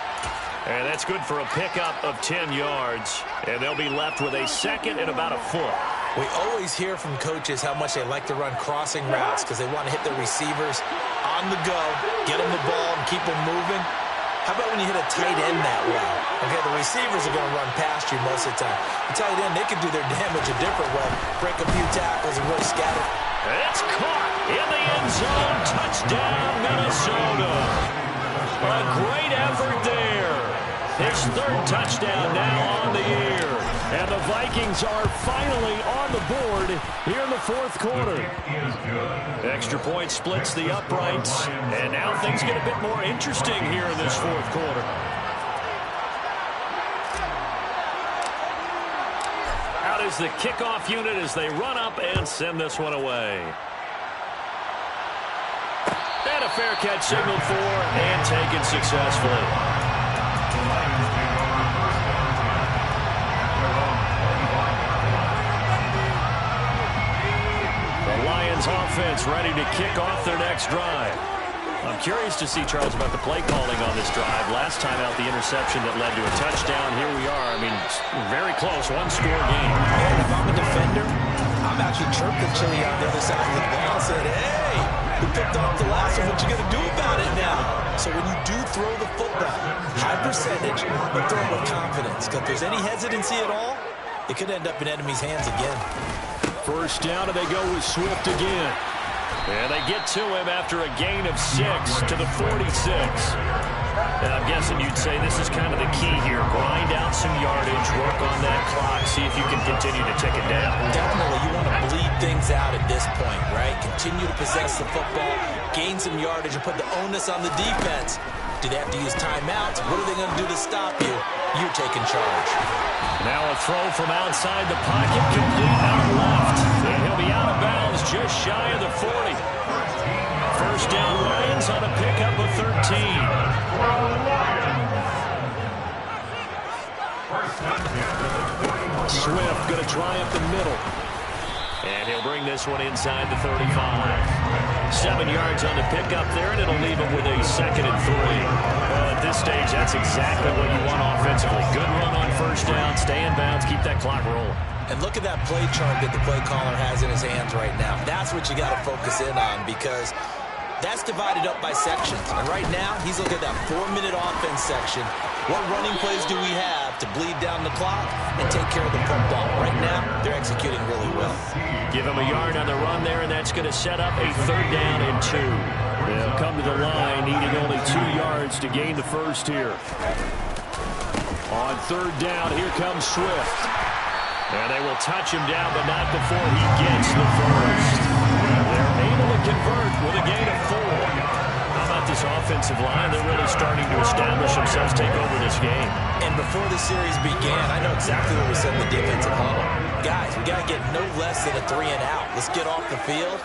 And that's good for a pickup of 10 yards. And they'll be left with a 2nd and about a foot. We always hear from coaches how much they like to run crossing routes because they want to hit their receivers on the go, get them the ball, and keep them moving. How about when you hit a tight end that way? Okay, the receivers are going to run past you most of the time. The tight end, they can do their damage a different way, break a few tackles and really scatter. It's caught in the end zone. Touchdown, Minnesota. A great effort there. His 3rd touchdown now on the year. And the Vikings are finally on the board here in the 4th quarter. Extra point splits the uprights. And now things get a bit more interesting here in this 4th quarter. Out is the kickoff unit as they run up and send this one away. And a fair catch signaled for and taken successfully. Offense ready to kick off their next drive. I'm curious to see, Charles, about the play calling on this drive. Last time out, the interception that led to a touchdown. Here we are. I mean, very close, 1-score game. And if I'm a defender, I'm actually chirping Chili on the other side of the ball. Said, hey, you picked off the last one. What you going to do about it now? So when you do throw the football, high percentage, but throw it with confidence. Because if there's any hesitancy at all, it could end up in enemy's hands again. 1st down, and they go with Swift again. And they get to him after a gain of 6 to the 46. And I'm guessing and you'd say this is kind of the key here. Grind out some yardage, work on that clock, see if you can continue to tick it down. Definitely, you want to bleed things out at this point, right? Continue to possess the football, gain some yardage, and put the onus on the defense. Do they have to use timeouts? What are they going to do to stop you? You're taking charge. Now a throw from outside the pocket, complete out left. And he'll be out of bounds just shy of the 40. First down Lions on a pickup of 13. Swift going to try up the middle. And he'll bring this one inside the 35. 7 yards on the pickup there, and it'll leave him with a 2nd and 3. Well, at this stage, that's exactly what you want offensively. Good run on first down, stay in bounds, keep that clock rolling. And look at that play chart that the play caller has in his hands right now. That's what you got to focus in on, because that's divided up by sections. And right now, he's looking at that 4-minute offense section. What running plays do we have to bleed down the clock and take care of the football? Right now, they're executing really well. Give him a yard on the run there, and that's going to set up a 3rd down and 2. They'll come to the line, needing only 2 yards to gain the first here. On 3rd down, here comes Swift. And they will touch him down, but not before he gets the first. They're able to convert with a gain of 4. How about this offensive line? They're really starting to establish themselves, take over this game. And before the series began, I know exactly what we said in the defensive huddle. Guys, we got to get no less than a 3 and out. Let's get off the field.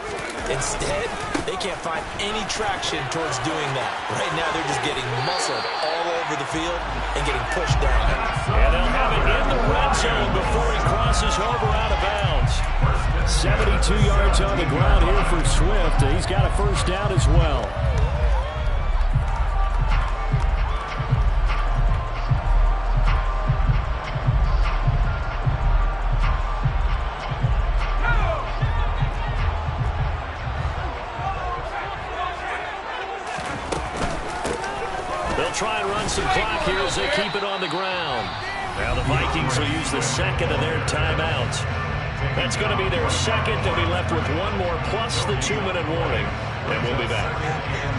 Instead, they can't find any traction towards doing that. Right now, they're just getting muscled all over the field and getting pushed down. And they'll have it in the red zone before he crosses over out of bounds. 72 yards on the ground here for Swift. He's got a first down as well. Try and run some clock here as they keep it on the ground. Now the Vikings will use the 2nd of their timeouts. That's going to be their 2nd. They'll be left with 1 more plus the 2-minute warning. And we'll be back.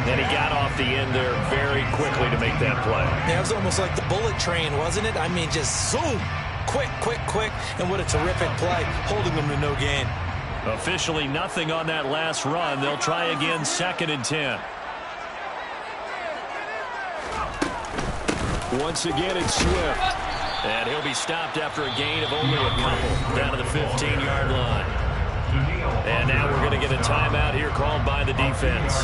And he got off the end there very quickly to make that play. Yeah, it was almost like the bullet train, wasn't it? I mean, just zoom. Quick, quick, quick. And what a terrific play, holding them to no gain. Officially nothing on that last run. They'll try again, 2nd and 10. Once again, it's Swift. And he'll be stopped after a gain of only a couple down to the 15-yard line. And now we're going to get a timeout here called by the defense.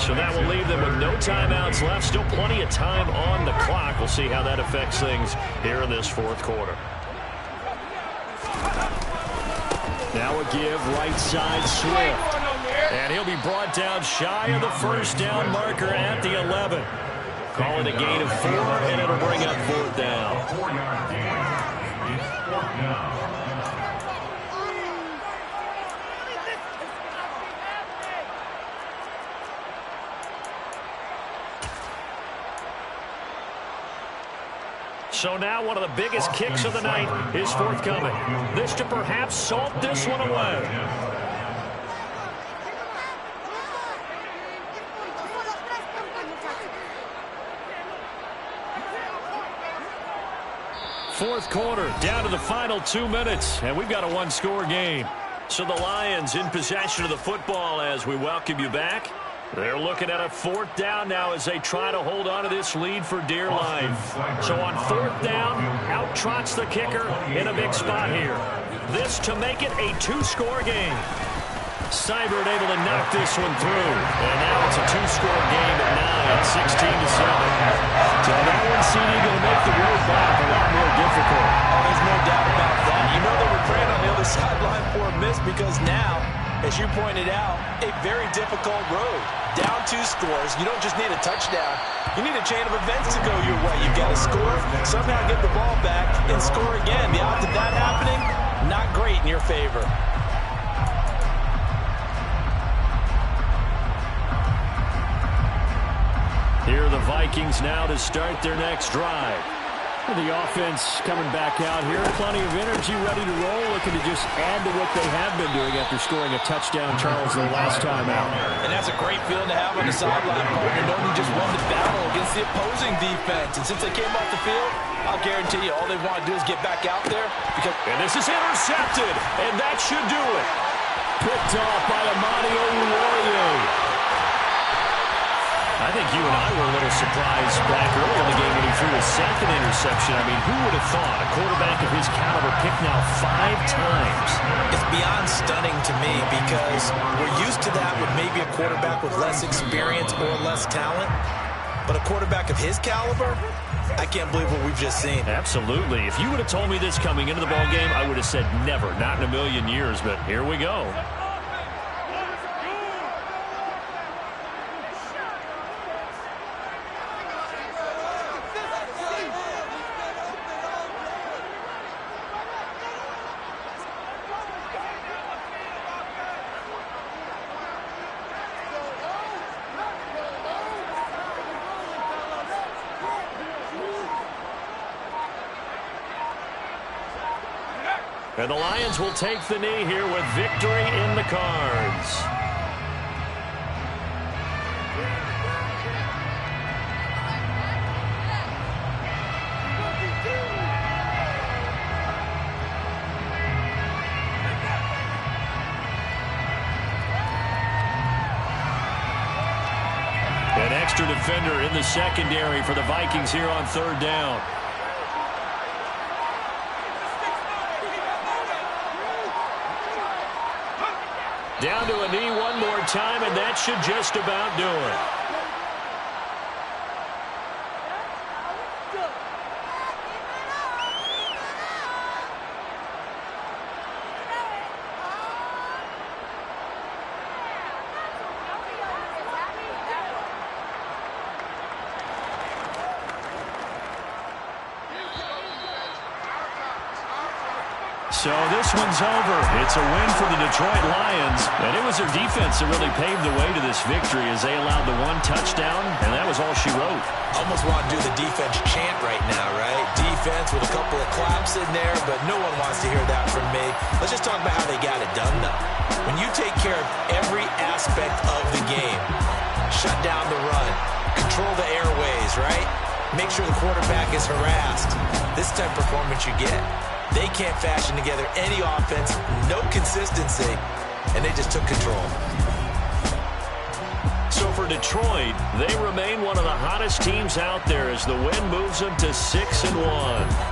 So that will leave them with no timeouts left. Still plenty of time on the clock. We'll see how that affects things here in this 4th quarter. Now a give, right side Swift. And he'll be brought down shy of the first down marker at the 11. Call it a gain of 4, and it'll bring up 4th down. So now one of the biggest kicks of the night is forthcoming. This to perhaps salt this one away. Fourth quarter, down to the final 2 minutes, and we've got a 1-score game. So the Lions in possession of the football as we welcome you back. They're looking at a 4th down now as they try to hold on to this lead for dear life. So on 4th down, out trots the kicker in a big spot here. This to make it a 2-score game. Seibert able to knock this one through. And now it's a 2-score game at 9, 16-7. So that one CD going to make the road back a lot more difficult. Oh, there's no doubt about that. You know they were praying on the other sideline for a miss because now, as you pointed out, a very difficult road. Down 2 scores. You don't just need a touchdown. You need a chain of events to go your way. You've got to score, somehow get the ball back, and score again. The odds of that happening, not great in your favor. Here are the Vikings now to start their next drive. The offense coming back out here. Plenty of energy, ready to roll, looking to just add to what they have been doing after scoring a touchdown, Charles, the last time out. And that's a great feeling to have on the sideline, partner, knowing you just won the battle against the opposing defense. And since they came off the field, I'll guarantee you all they want to do is get back out there. And this is intercepted, and that should do it. Picked off by Amani Oruwariye. I think you and I were a little surprised back early in the game when he threw his second interception. I mean, who would have thought a quarterback of his caliber picked now 5 times? It's beyond stunning to me because we're used to that with maybe a quarterback with less experience or less talent. But a quarterback of his caliber, I can't believe what we've just seen. Absolutely. If you would have told me this coming into the ballgame, I would have said never, not in a million years. But here we go. And the Lions will take the knee here with victory in the cards. An extra defender in the secondary for the Vikings here on 3rd down. Down to a knee one more time, and that should just about do it. So this one's over. It's a win for the Detroit Lions. And it was their defense that really paved the way to this victory as they allowed the 1 touchdown, and that was all she wrote. Almost want to do the defense chant right now, right? Defense with a couple of claps in there, but no one wants to hear that from me. Let's just talk about how they got it done, though. When you take care of every aspect of the game, shut down the run, control the airways, right? Make sure the quarterback is harassed. This type of performance you get. They can't fashion together any offense, no consistency, and they just took control. So for Detroit, they remain one of the hottest teams out there as the win moves them to 6-1.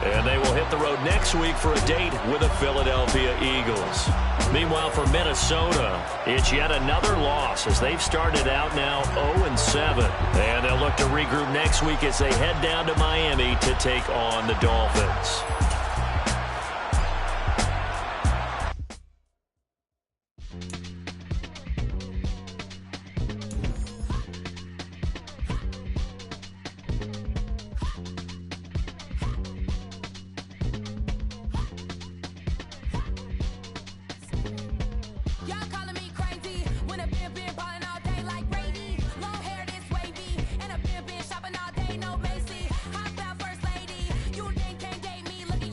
And they will hit the road next week for a date with the Philadelphia Eagles. Meanwhile, for Minnesota, it's yet another loss as they've started out now 0-7. And they'll look to regroup next week as they head down to Miami to take on the Dolphins. Shopping all day, no Macy. Hop out first lady. You think can't date me? Look at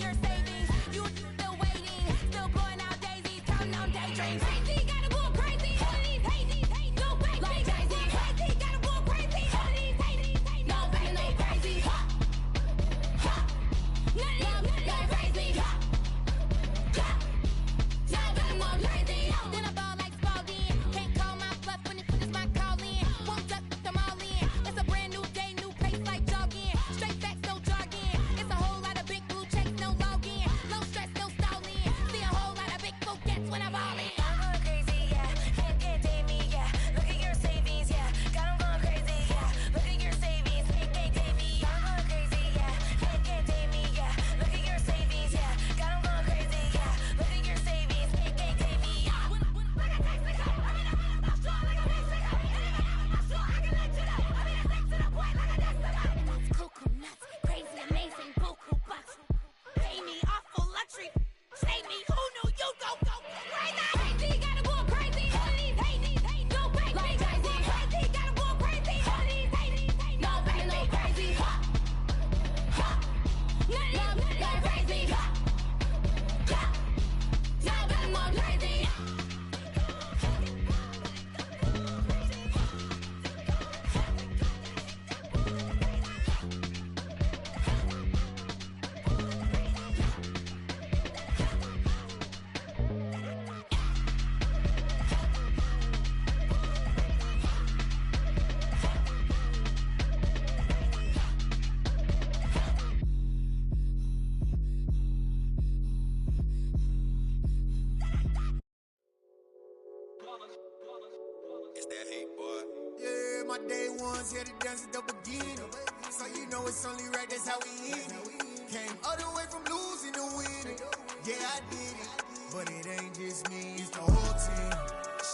ones here to dance at the beginning. So you know it's only right, that's how we end it. Came all the way from losing to winning. Yeah, I did it. But it ain't just me, it's the whole team.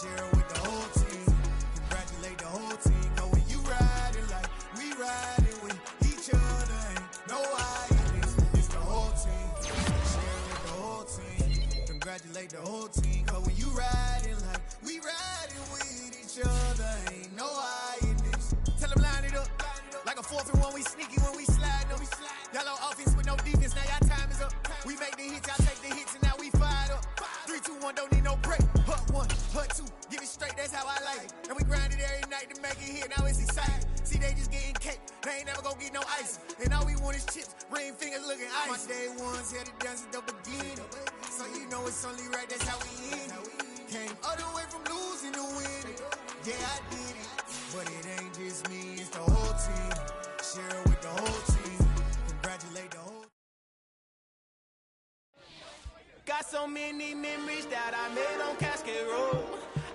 Share it with the whole team. Congratulate the whole team. Know when you riding like we riding with each other. Ain't no hiding. It's the whole team. Share it with the whole team. Congratulate the whole team. Cause when you riding like we riding with each other. Ain't no hiding. Tell them line it up. Like a 4th and 1, we sneaky when we slide them. Y'all on offense with no defense, now y'all time is up. We make the hits, y'all take the hits, and now we fired up. 3, 2, 1, don't need no break. Hut 1, hut 2, give it straight, that's how I like it. And we grind it every night to make it hit, now it's exciting. See, they just getting cake, they ain't never gonna get no ice. And all we want is chips, ring fingers looking ice. My day ones here to dance at the beginning. So you know it's only right, that's how we end it. Came all the way from losing to winning. Yeah, I did it. But it ain't just me, it's the whole team. Share it with the whole team. Congratulate the whole. Got so many memories that I made on Cascade Road.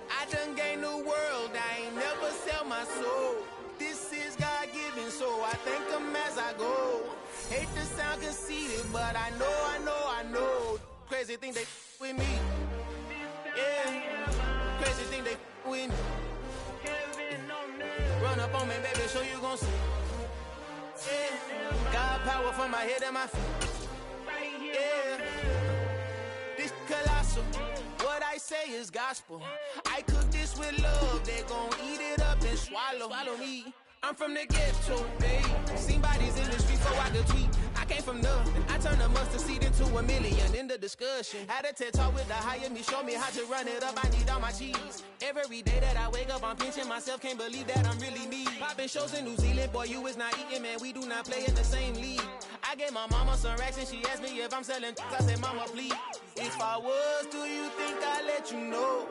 I done gained the world, I ain't never sell my soul. This is God-given, so I thank him as I go. Hate to sound conceited, but I know. Crazy thing they with me. Yeah, crazy thing they with me. Run up on me, baby, so you gon' see. Yeah, God power from my head and my feet. Yeah, this colossal. What I say is gospel. I cook this with love. They gon' eat it up and swallow me. I'm from the ghetto, babe. Seen bodies in the streets so I could tweet. I came from nothing. I turned a mustard seed into a million in the discussion. Had a TED talk with the higher me, show me how to run it up. I need all my cheese. Every day that I wake up, I'm pinching myself. Can't believe that I'm really me. Popping shows in New Zealand, boy, you is not eating, man. We do not play in the same league. I gave my mama some racks and she asked me if I'm selling. I said, mama, please. If I was, do you think I'd let you know?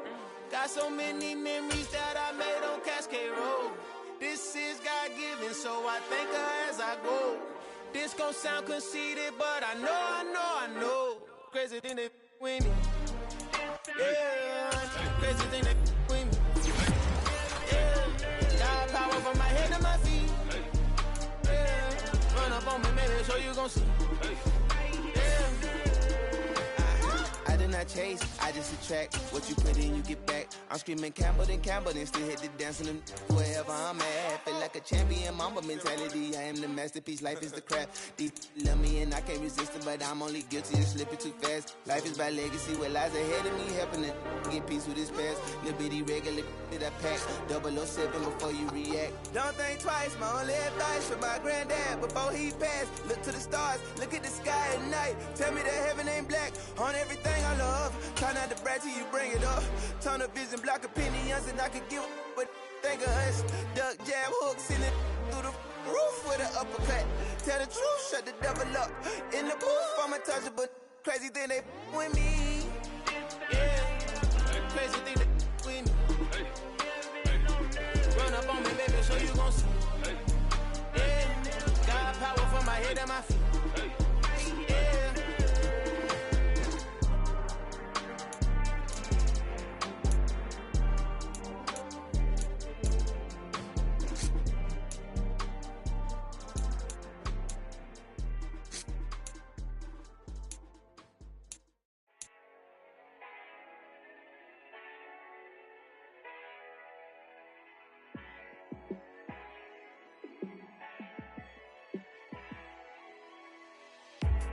Got so many memories that I made on Cascade Road. This is God-given, so I thank her as I go. This gon' sound conceited, but I know. Crazy thing they with me. Yeah, crazy thing they with me. Yeah, God power from my head to my feet. Yeah, run up on me, maybe, so you gon' see. I did not chase, I just attract. What you put in, you get back. I'm screaming Campbell, then still hit the dancing and wherever I'm at. Feel like a champion, mamba mentality. I am the masterpiece, life is the crap. Deep love me and I can't resist it, but I'm only guilty of slipping too fast. Life is by legacy, what lies ahead of me, helping to get peace with his past. Little bitty regular that I pack, 007 before you react. Don't think twice, my only advice from my granddad before he passed. Look to the stars, look at the sky at night. Tell me that heaven ain't black on everything I love. Try not to brag till you bring it up. Turn the vision, block opinions, and I could give but think of us. Duck, jab, hook, send it through the roof with an uppercut. Tell the truth, shut the devil up. In the booth, I'm untouchable. Crazy thing they with me. Yeah, crazy thing they with me. Run up on me, baby, so you gon' see. Yeah, God power from my head and my feet. Yeah.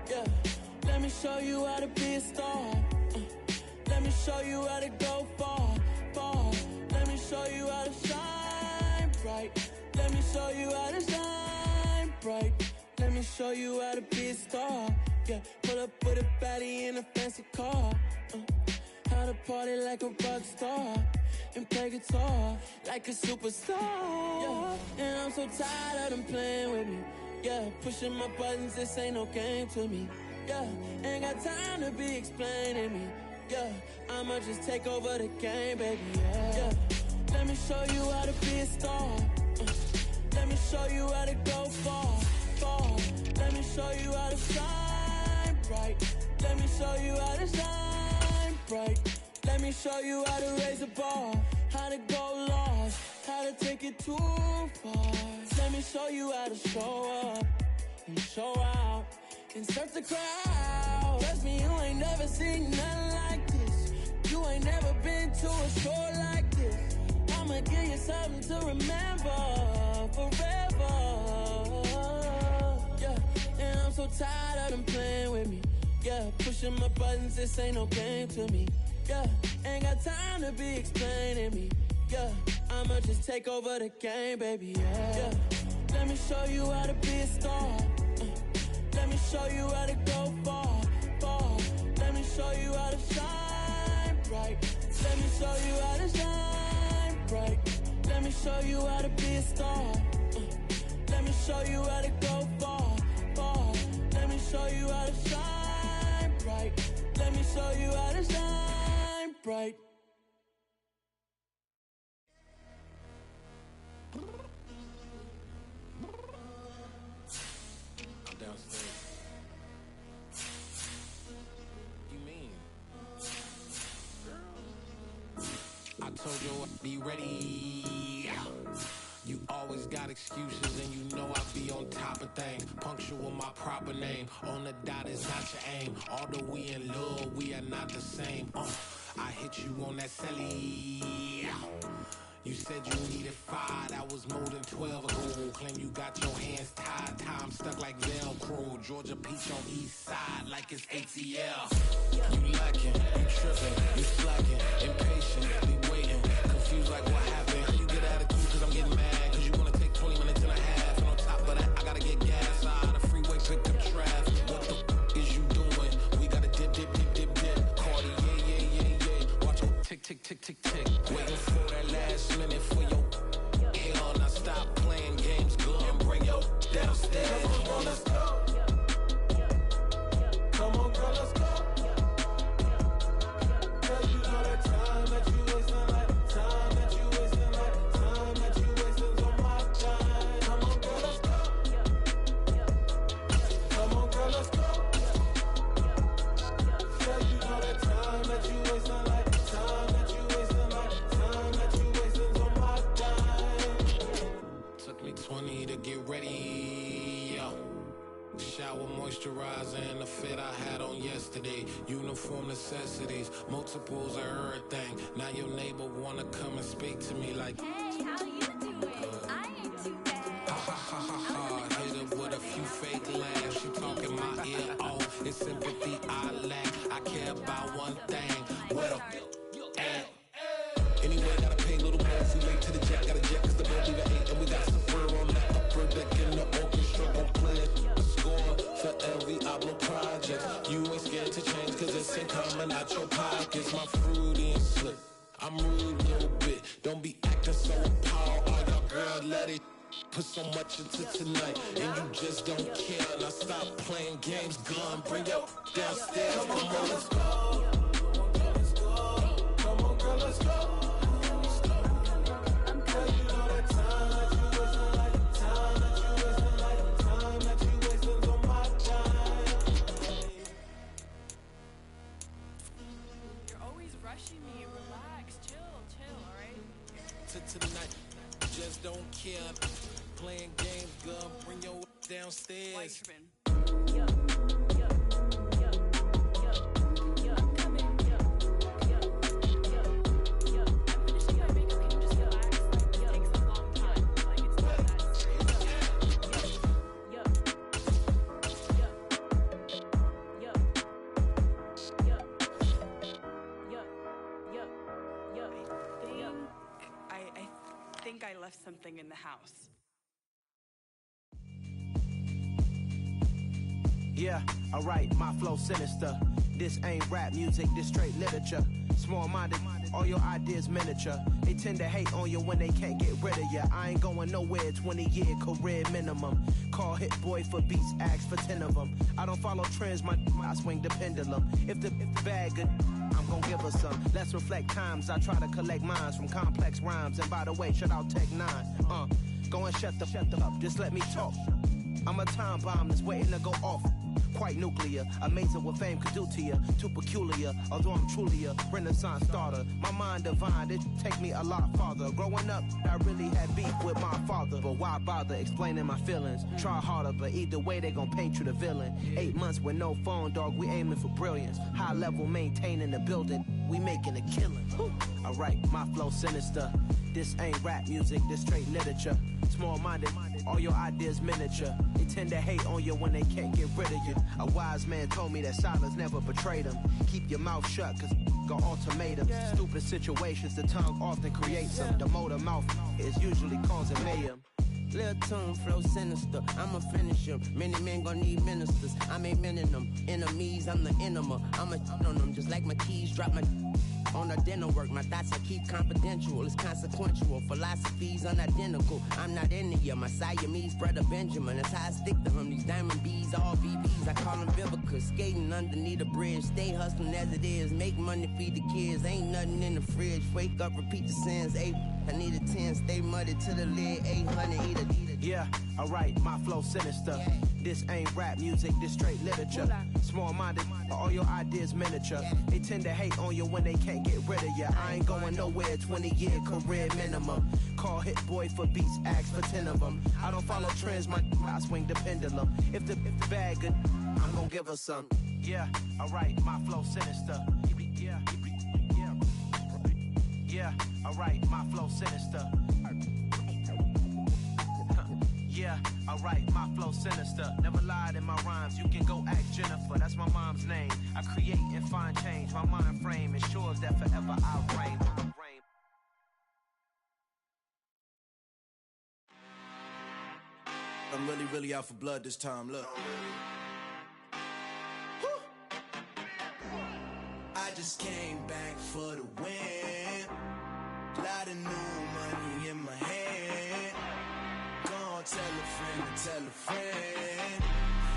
Yeah, let me show you how to be a star. Let me show you how to go far. Let me show you how to shine bright. Let me show you how to shine bright. Let me show you how to be a star. Yeah, pull up with a baddie in a fancy car. How to party like a rock star and play guitar like a superstar. Yeah, and I'm so tired of them playing with me. Yeah, pushing my buttons, this ain't no game to me. Yeah, ain't got time to be explaining me. Yeah, I'ma just take over the game, baby. Yeah, let me show you how to be a star. Let me show you how to go far. Let me show you how to shine bright. Let me show you how to shine bright. Let me show you how to raise a bar, how to go lost, how to take it too far. Let me show you how to show up and show out and surf the crowd. Trust me, you ain't never seen nothing like this. You ain't never been to a show like this. I'ma give you something to remember forever. Yeah, and I'm so tired of them playing with me. Yeah, pushing my buttons, this ain't no game to me. Yeah, ain't got time to be explaining me. Yeah, I'ma just take over the game, baby. Yeah, let me show you how to be a star. Let me show you how to go far, far. Let me show you how to shine bright. Let me show you how to shine bright. Let me show you how to be a star. Let me show you how to go far, far. Let me show you how to shine bright. Let me show you how to shine bright. I'm downstairs. You mean? I told you I'd be ready. You always got excuses and you know I be on top of things. Punctual my proper name. On the dot is not your aim. Although we in love, we are not the same. I hit you on that celly. You said you needed 5, that was more than 12 ago. Claim you got your hands tied, time stuck like Velcro. Georgia Peach on east side like it's ATL. You lacking, you tripping, you slacking, impatient, waiting, confused like what happened. How you get attitude cause I'm getting mad, cause you wanna take 20 minutes and a half. And on top of that, I gotta get gas out of the freeway, pick up traffic. What the f is you doing? We gotta dip, dip, dip, dip, dip. Cardi, yeah. Watch your tick, tick, tick, tick, tick. Waiting for that last minute for your hell. Now stop playing games, go and bring your downstairs. Come on, girl, let's go. Come on, girl, let's go. Cause you know that time that you wasting, like time that you wasting, like time that you wasting on my time. Come on, girl, let's go. Come on, girl, let's go. Cause you know that time that you wasting, like time that you wasting, like time that you wasting on my time. Took me 20 to get ready, yo. Shower, moisturizer, and the fit I had on yesterday. Uniform necessities, multiples of everything. Now your neighbor wanna come and speak to me like, hey, how you doing? I ain't too bad. ha. Hit her with a few fake laughs. She talking my ear off. It's sympathy I lack. I care about one thing. Where the at? Anyway, gotta pay a little more. If we late to the jet, gotta jet cause the boat leave at 8. And we got Safir on that upper deck in the orchestra. Gon' play a score for every album project. You ain't scared to change cause it's ain't coming out your pockets. My fruity and slick. I'm rude a little bit. Don't be acting so appalled. Oh, y'all girl, let it put so much into tonight. And you just don't care. Now stop playing games. Gun, bring your downstairs. Come on, let's go. Come on, girl, let's go. To the night, just don't care. Playing games, girl, bring your downstairs. I left something in the house. Yeah, alright, my flow sinister. This ain't rap music, this straight literature. Small-minded, all your ideas miniature. They tend to hate on you when they can't get rid of you. I ain't going nowhere, 20-year career minimum. Call Hit Boy for beats, ask for 10 of them. I don't follow trends, I swing the pendulum. If the bag good, I'm gon' give her some. Let's reflect times, I try to collect minds from complex rhymes. And by the way, shout out Tech 9. Go and shut the up, just let me talk. I'm a time bomb that's waiting to go off. quite nuclear. Amazing what fame could do to you. Too peculiar, although I'm truly a renaissance starter. My mind divine, it take me a lot farther. Growing up, I really had beef with my father. But why bother explaining my feelings? Try harder, but either way they gon' paint you the villain. 8 months with no phone, dog, we aiming for brilliance. High level maintaining the building, we making a killing. I write my flow sinister. This ain't rap music, this straight literature. Small-minded, all your ideas miniature. They tend to hate on you when they can't get rid of you. A wise man told me that silence never betrayed him. Keep your mouth shut, cause got ultimatums. Stupid situations, the tongue often creates them. The motor mouth is usually causing mayhem. Lil' tune, flow sinister, I'ma finish him. Many men gon' need ministers, I'm aiming them. Enemies, I'm the enema, I'ma on them. Just like my keys, drop my on the dinner work. My thoughts I keep confidential, it's consequential. Philosophies unidentical, I'm not in the my Siamese brother Benjamin. That's how I stick to him, these diamond bees, all VBs. I call them Vivica, skating underneath the bridge. Stay hustling as it is, make money, feed the kids. Ain't nothing in the fridge, wake up, repeat the sins. I need a 10, stay muddy to the lid, 800, eat a. Yeah, alright, my flow sinister. This ain't rap music, this straight literature. Small-minded, all your ideas miniature. They tend to hate on you when they can't get rid of you. I ain't going nowhere, 20-year career minimum. Call Hit Boy for beats, ask for 10 of them. I don't follow trends, I swing the pendulum. If the bag good, I'm gon' give her some. Yeah, alright, my flow sinister. Yeah, alright, my flow sinister. Yeah, alright, my flow sinister. Never lied in my rhymes, you can go ask Jennifer, that's my mom's name. I create and find change, my mind frame ensures that forever I'll reign. I'm really out for blood this time, look. I just came back for the win. Lot of new money in my hand. Gonna tell a friend.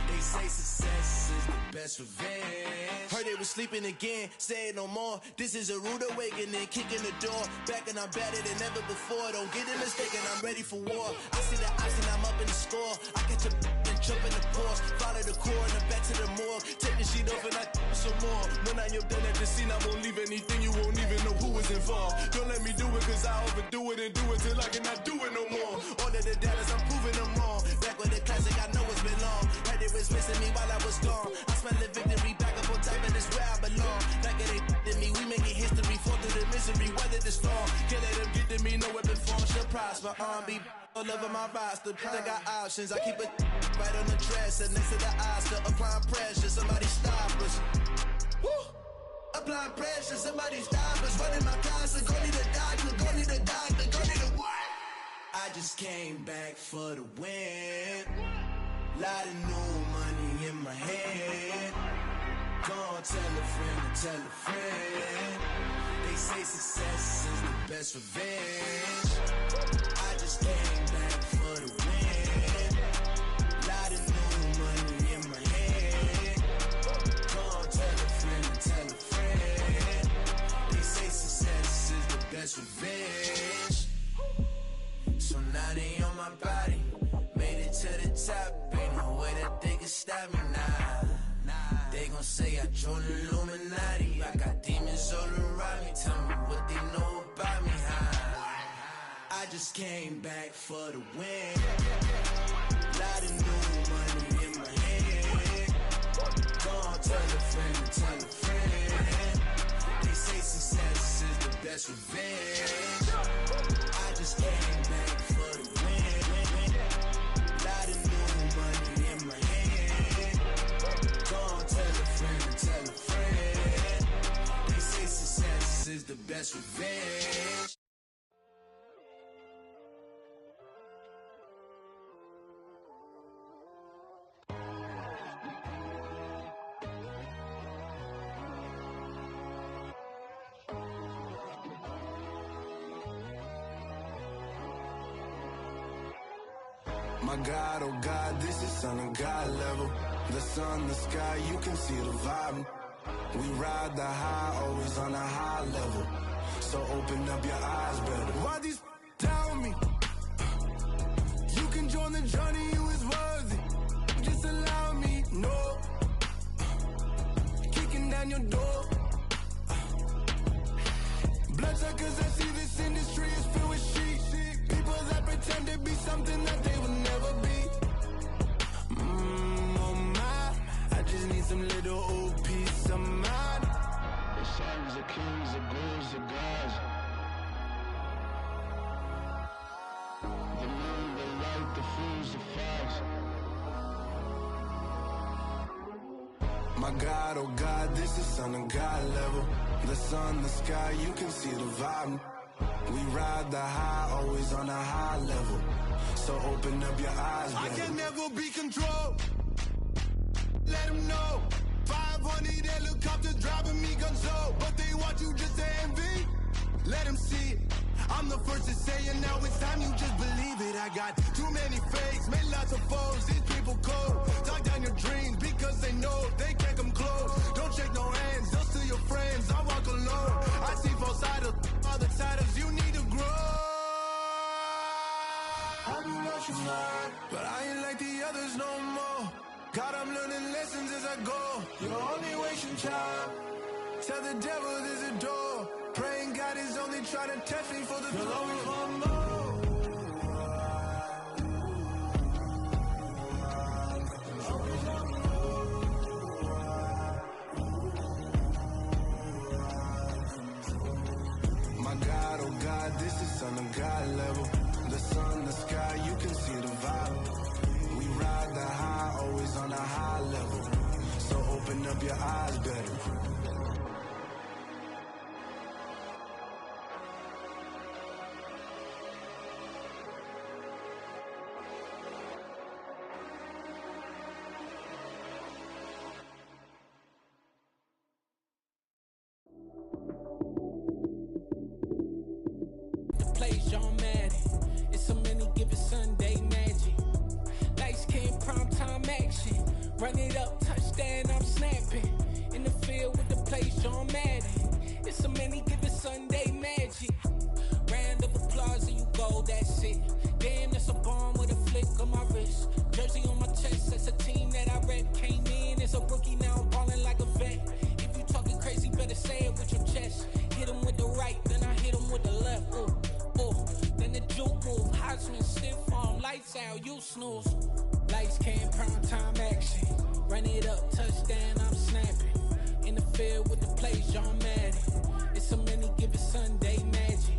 They say success is the best revenge. Heard they was sleeping again, say it no more. This is a rude awakening, kicking the door. Back and I'm better than ever before. Don't get it mistaken, I'm ready for war. I see the option, I'm up in the score. I catch a and jump in the course. Follow the core and then back to the morgue. Take the sheet off and I some more. When I am done at the scene, I won't leave anything. You won't even know who was involved. Don't let me do it, cause I overdo it and do it till I cannot do it no more. All of the doubters, I'm proving them wrong. Back with the classic, I know it's been long. Heard they was missing me while I was gone. I smell the victory back up on top, and it's where I belong. Like it ain't to me, we making history. Fall through the misery, weather the storm. Can't let them get to me, no weapon form should prosper. R&B all over my roster. I got options, I keep it right on the dresser next to the Oscar. Applying pressure, somebody stop us. Woo! Applying pressure, somebody stop us. Running my closet, go need a doctor, go need a doctor, go need a what? I just came back for the win. Lot of new money in my hand. Gonna tell a friend. They say success is the best revenge. I just came back for the win. Lot of new money in my hand. Gonna tell a friend. They say success is the best revenge. So now they on my body. Made it to the top. Ain't no way that they can stop me now. They gon' say I joined the Illuminati. I got demons all around me. Tell me what they know about me, huh? I just came back for the win. Lot of new money in my hand. Gonna tell a friend. They say success is the best revenge. I just came back for the win. Lot of new money in my hand. Gonna tell a friend. They say success is the best revenge. My God, oh God, this is Son of God level. The sun, the sky, you can see the vibe. We ride the high, always on a high level. So open up your eyes better. Why these tell me? You can join the journey, you is worthy. Just allow me, no. some little old peace of mind. The sons of kings, the ghouls, the gods. The moon, the light, the fools, the fogs. My God, oh God, this is Son of God level. The sun, the sky, you can see the vibe. We ride the high, always on a high level. So open up your eyes, baby. I can never be controlled. Let them know. 500 helicopters driving me gonzo. But they want you just to envy. Let them see it. I'm the first to say it, now it's time you just believe it. I got too many fakes, made lots of foes. These people cold. Talk down your dreams because they know they can't come close. Don't shake no hands, they'll steal your friends. I walk alone. I see falsettos, other titles, you need to grow. I be what you mind, But I ain't like the others no more. God, I'm learning lessons as I go. you're only wasting time. Tell the devil there's a door. Praying God is only trying to test me for the You'll throne. always want more. My God, oh God, this is Son of God level. The sun, the sky, you can see the vibe. We ride the high, always on a high level. So open up your eyes better. Plays John Madden. It's so many give it Sunday magic. Lights came prime time action. Run it up, touchdown, I'm snapping. In the field with the plays John Madden. It's so many give it Sunday magic. Round of applause and you go, that's it. Damn, that's a bomb with a flick on my wrist. Jersey on my chest, that's a team that I rep. Came in as a rookie, now I'm balling like a vet. If you talking crazy, better say it with your chest. Hit him with the right, then I hit him with the left. Ooh. Then the juke move, Heisman stiff arm, lights out, you snooze. Lights came prime time action. Run it up, touchdown, I'm snapping. In the field with the plays, John Madden. It's so many give it Sunday magic.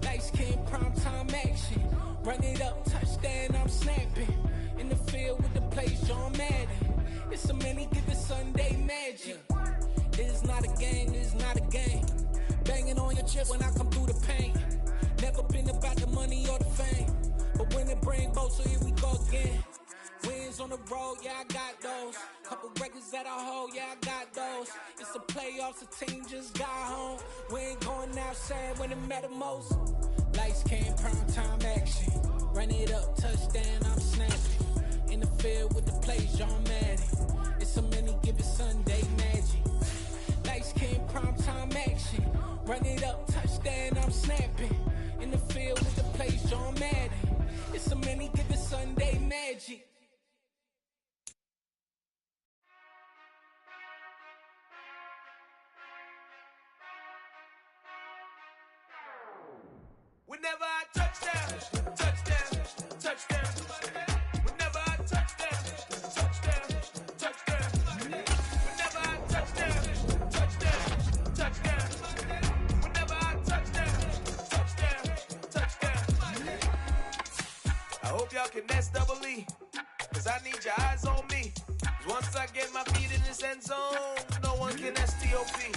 Lights came prime time action. Run it up, touchdown, I'm snapping. In the field with the plays, John Madden. It's so many give it Sunday magic. It is not a game, it is not a game. Banging on your chest when I come through the pain. Never been about the money or the fame. But when it bring both, so here we go again. Wins on the road, yeah, I got those. Couple records that I hold, yeah, I got those. It's the playoffs, the team just got home. We ain't going outside when it matter most. Lights came, prime time action. Run it up, touchdown, I'm snapping. In the field with the plays, John Madden. It's so many give it Sunday magic. Lights came, prime time action. Run it up, touchdown, I'm snapping. In the field with the plays, John Madden. It's so many give it Sunday magic. Whenever I touchdown, touchdown, touchdown. Whenever I touchdown, touchdown, touchdown. Whenever I touchdown, touchdown, touchdown. Whenever I touchdown, touchdown, touchdown. I hope y'all can SWE, cause I need your eyes on me. 'Cause once I get my feet in this end zone, no one can STOP.